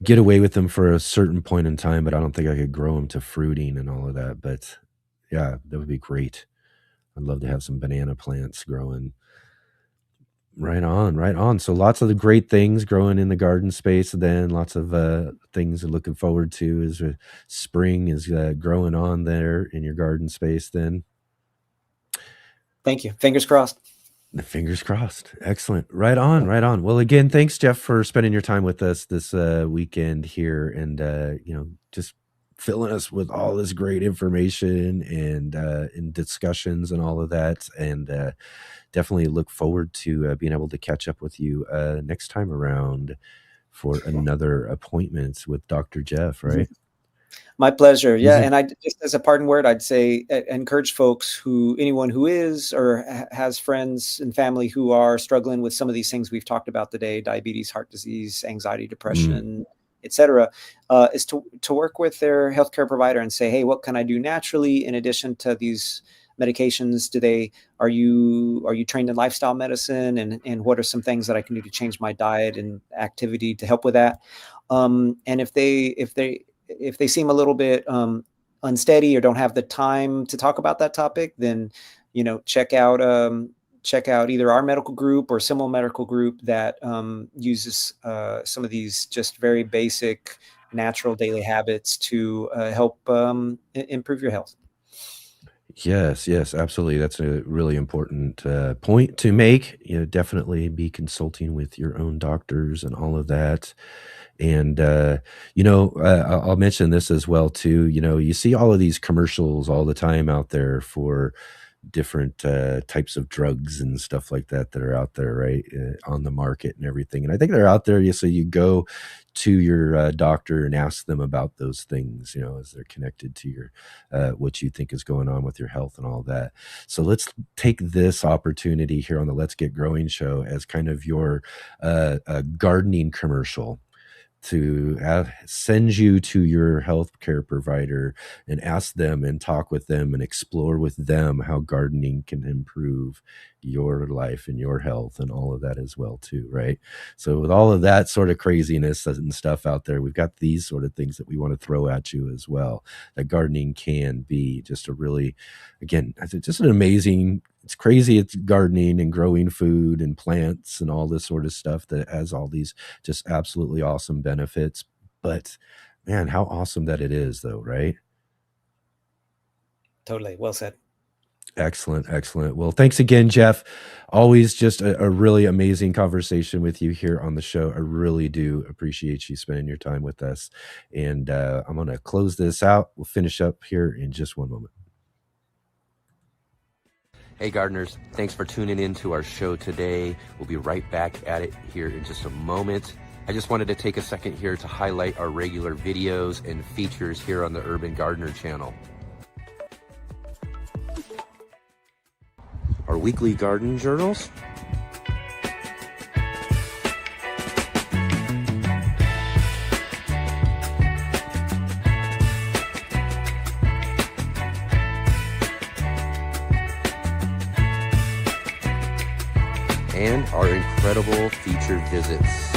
get away with them for a certain point in time, but I don't think I could grow them to fruiting and all of that. But yeah, that would be great. I'd love to have some banana plants growing. Right on, right on. So lots of the great things growing in the garden space. Then lots of things we're looking forward to as spring is growing on there in your garden space. Then Thank you. Fingers crossed. the fingers crossed. Excellent. Right on, right on. Well, again, thanks, Jeff, for spending your time with us this weekend here, and just filling us with all this great information and discussions and all of that. And definitely look forward to being able to catch up with you next time around for another appointment with Dr. Jeff, right? My pleasure. Yeah. And I just, as a parting word, I'd say encourage folks anyone who is or has friends and family who are struggling with some of these things we've talked about today, diabetes, heart disease, anxiety, depression, et cetera, is to work with their healthcare provider and say, hey, what can I do naturally in addition to these medications? Are you trained in lifestyle medicine, and what are some things that I can do to change my diet and activity to help with that? And if they seem a little bit unsteady or don't have the time to talk about that topic, then check out either our medical group or similar medical group that uses some of these just very basic natural daily habits to help improve your health. Yes, absolutely. That's a really important point to make. Definitely be consulting with your own doctors and all of that. And I'll mention this as well too. You see all of these commercials all the time out there for different types of drugs and stuff like that are out there, right, on the market and everything. And I think they're out there. So you go to your doctor and ask them about those things, as they're connected to your what you think is going on with your health and all that. So let's take this opportunity here on the Let's Get Growing show as kind of your gardening commercial to send you to your healthcare provider and ask them and talk with them and explore with them how gardening can improve your life and your health and all of that as well too, right? So with all of that sort of craziness and stuff out there, we've got these sort of things that we want to throw at you as well. That gardening can be just a really, again, just an amazing, it's crazy. It's gardening and growing food and plants and all this sort of stuff that has all these just absolutely awesome benefits. But man, how awesome that it is though, right? Totally. Well said. Excellent. Well, thanks again, Jeff. Always just a really amazing conversation with you here on the show. I really do appreciate you spending your time with us. And I'm going to close this out. We'll finish up here in just one moment. Hey gardeners, thanks for tuning in to our show today. We'll be right back at it here in just a moment. I just wanted to take a second here to highlight our regular videos and features here on the Urban Gardener channel. Our weekly garden journals, and our incredible featured visits.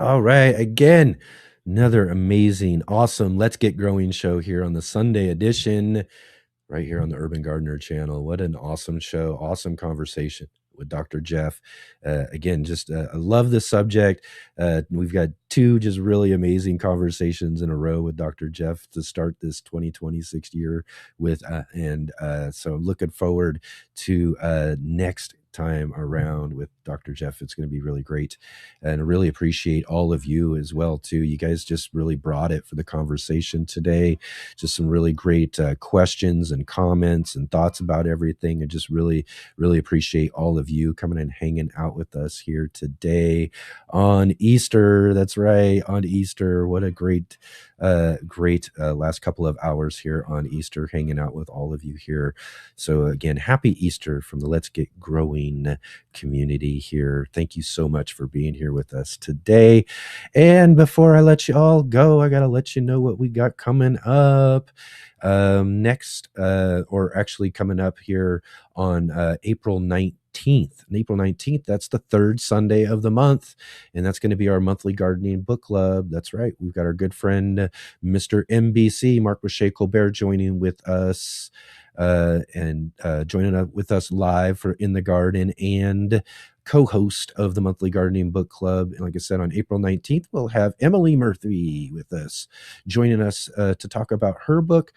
All right. Again, another amazing, awesome Let's Get Growing show here on the Sunday edition, right here on the Urban Gardener channel. What an awesome show, awesome conversation with Dr. Jeff. Again, just I love this subject. We've got two just really amazing conversations in a row with Dr. Jeff to start this 2026 year with. So I'm looking forward to next time around with Dr. Jeff. It's going to be really great, and I really appreciate all of you as well too. You guys just really brought it for the conversation today. Just some really great questions and comments and thoughts about everything. I just really appreciate all of you coming and hanging out with us here today on Easter. That's right, on Easter. What a great great last couple of hours here on Easter, hanging out with all of you here. So again, happy Easter from the Let's Get Growing community here. Thank you so much for being here with us today. And before I let you all go, I got to let you know what we got coming up next, or actually coming up here on April 19th. And April 19th, that's the third Sunday of the month, and that's going to be our monthly gardening book club. That's right. We've got our good friend, Mr. MBC, Mark Roche Colbert, joining with us. And joining up with us live for In the Garden and co-host of the monthly gardening book club. And like I said, on April 19th, we'll have Emily Murphy with us, joining us to talk about her book,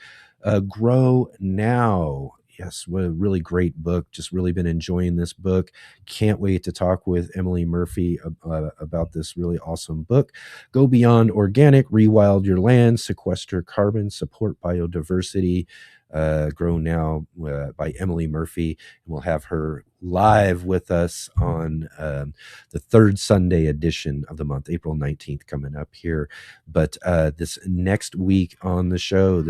Grow Now. Yes, what a really great book. Just really been enjoying this book. Can't wait to talk with Emily Murphy about this really awesome book. Go Beyond Organic, Rewild Your Land, Sequester Carbon, Support Biodiversity. Grow Now by Emily Murphy. And we'll have her live with us on the third Sunday edition of the month, April 19th, coming up here. But this next week on the show,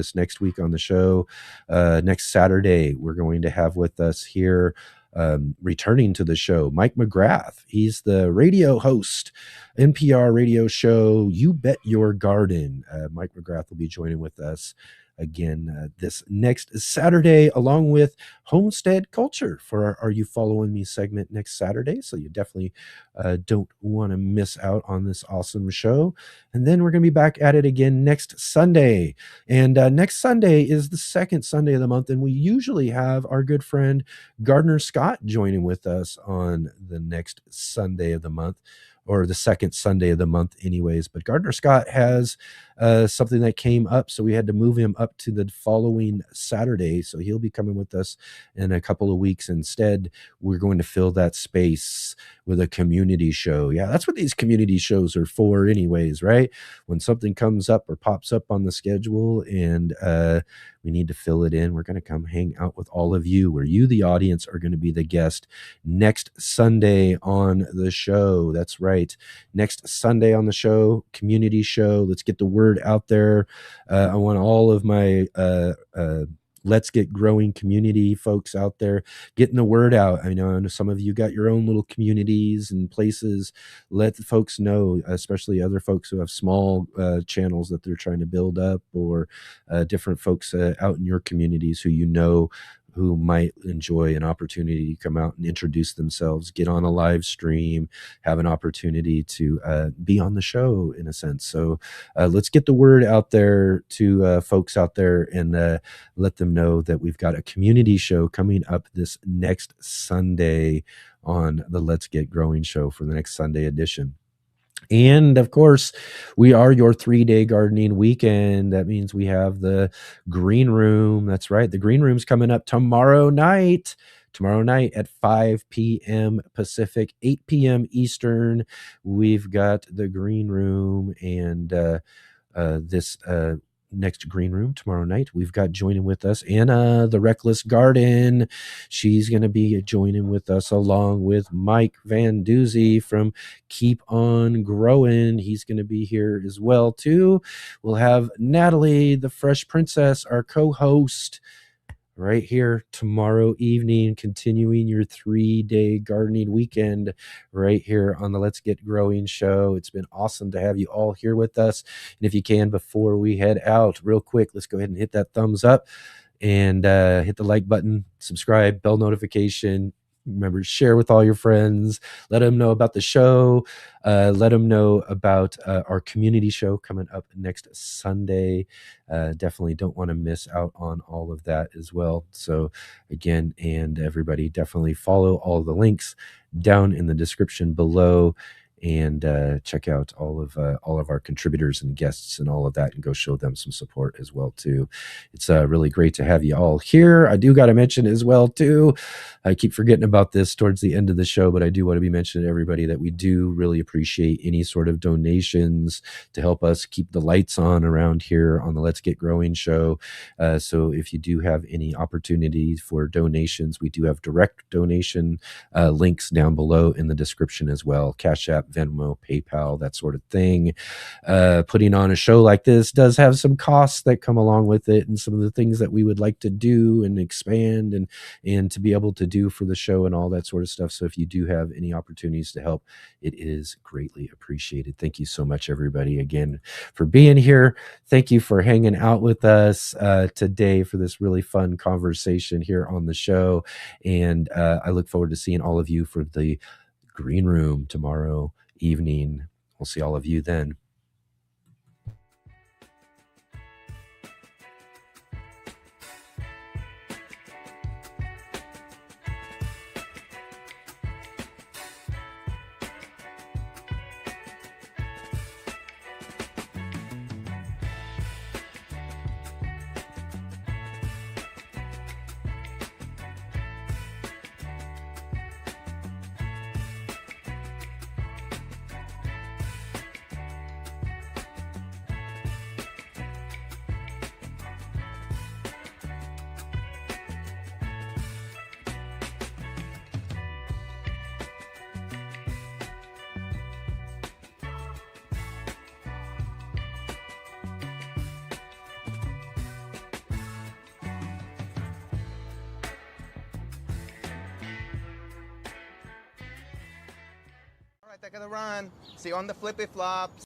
next Saturday, we're going to have with us here, returning to the show, Mike McGrath. He's the radio host, NPR radio show, You Bet Your Garden. Mike McGrath will be joining with us again this next Saturday, along with Homestead Culture for our Are You Following Me segment next Saturday. So you definitely don't want to miss out on this awesome show. And then we're going to be back at it again next Sunday. And next Sunday is the second Sunday of the month. And we usually have our good friend Gardner Scott joining with us on the next Sunday of the month, or the second Sunday of the month anyways. But Gardner Scott has something that came up, so we had to move him up to the following Saturday. So he'll be coming with us in a couple of weeks. Instead, we're going to fill that space with a community show. Yeah, that's what these community shows are for anyways, right? When something comes up or pops up on the schedule and we need to fill it in, we're going to come hang out with all of you, where you, the audience, are going to be the guest next Sunday on the show. That's right. Next Sunday on the show, community show. Let's get the word out there. I want all of my Let's Get Growing community folks out there getting the word out. I know some of you got your own little communities and places. Let the folks know, especially other folks who have small channels that they're trying to build up, or different folks out in your communities who might enjoy an opportunity to come out and introduce themselves, get on a live stream, have an opportunity to be on the show in a sense. So let's get the word out there to folks out there, and let them know that we've got a community show coming up this next Sunday on the Let's Get Growing show for the next Sunday edition. And of course, we are your 3-day gardening weekend. That means we have the green room. That's right. The green room's coming up tomorrow night at 5 p.m. Pacific, 8 p.m. Eastern. We've got the green room, and this next green room tomorrow night, we've got joining with us Anna, the Reckless Garden. She's going to be joining with us, along with Mike Van Doozy from Keep On Growing. He's going to be here as well too. We'll have Natalie, the Fresh Princess, our co-host, right here tomorrow evening, continuing your 3-day gardening weekend right here on the Let's Get Growing show. It's been awesome to have you all here with us. And if you can, before we head out, real quick, let's go ahead and hit that thumbs up and hit the like button, subscribe, bell notification. Remember, share with all your friends. Let them know about the show. Let them know about our community show coming up next Sunday. Definitely don't want to miss out on all of that as well. So again, and everybody, definitely follow all the links down in the description below, and check out all of our contributors and guests and all of that, and go show them some support as well too. It's really great to have you all here. I do got to mention as well too, I keep forgetting about this towards the end of the show, but I do want to be mentioning to everybody that we do really appreciate any sort of donations to help us keep the lights on around here on the Let's Get Growing show. So if you do have any opportunity for donations, we do have direct donation links down below in the description as well. Cash App, Venmo, PayPal, that sort of thing. Putting on a show like this does have some costs that come along with it, and some of the things that we would like to do and expand and to be able to do for the show and all that sort of stuff. So if you do have any opportunities to help, it is greatly appreciated. Thank you so much, everybody, again, for being here. Thank you for hanging out with us today for this really fun conversation here on the show. And I look forward to seeing all of you for the green room tomorrow evening. We'll see all of you then. All right, they're gonna run. See you on the flippy flops.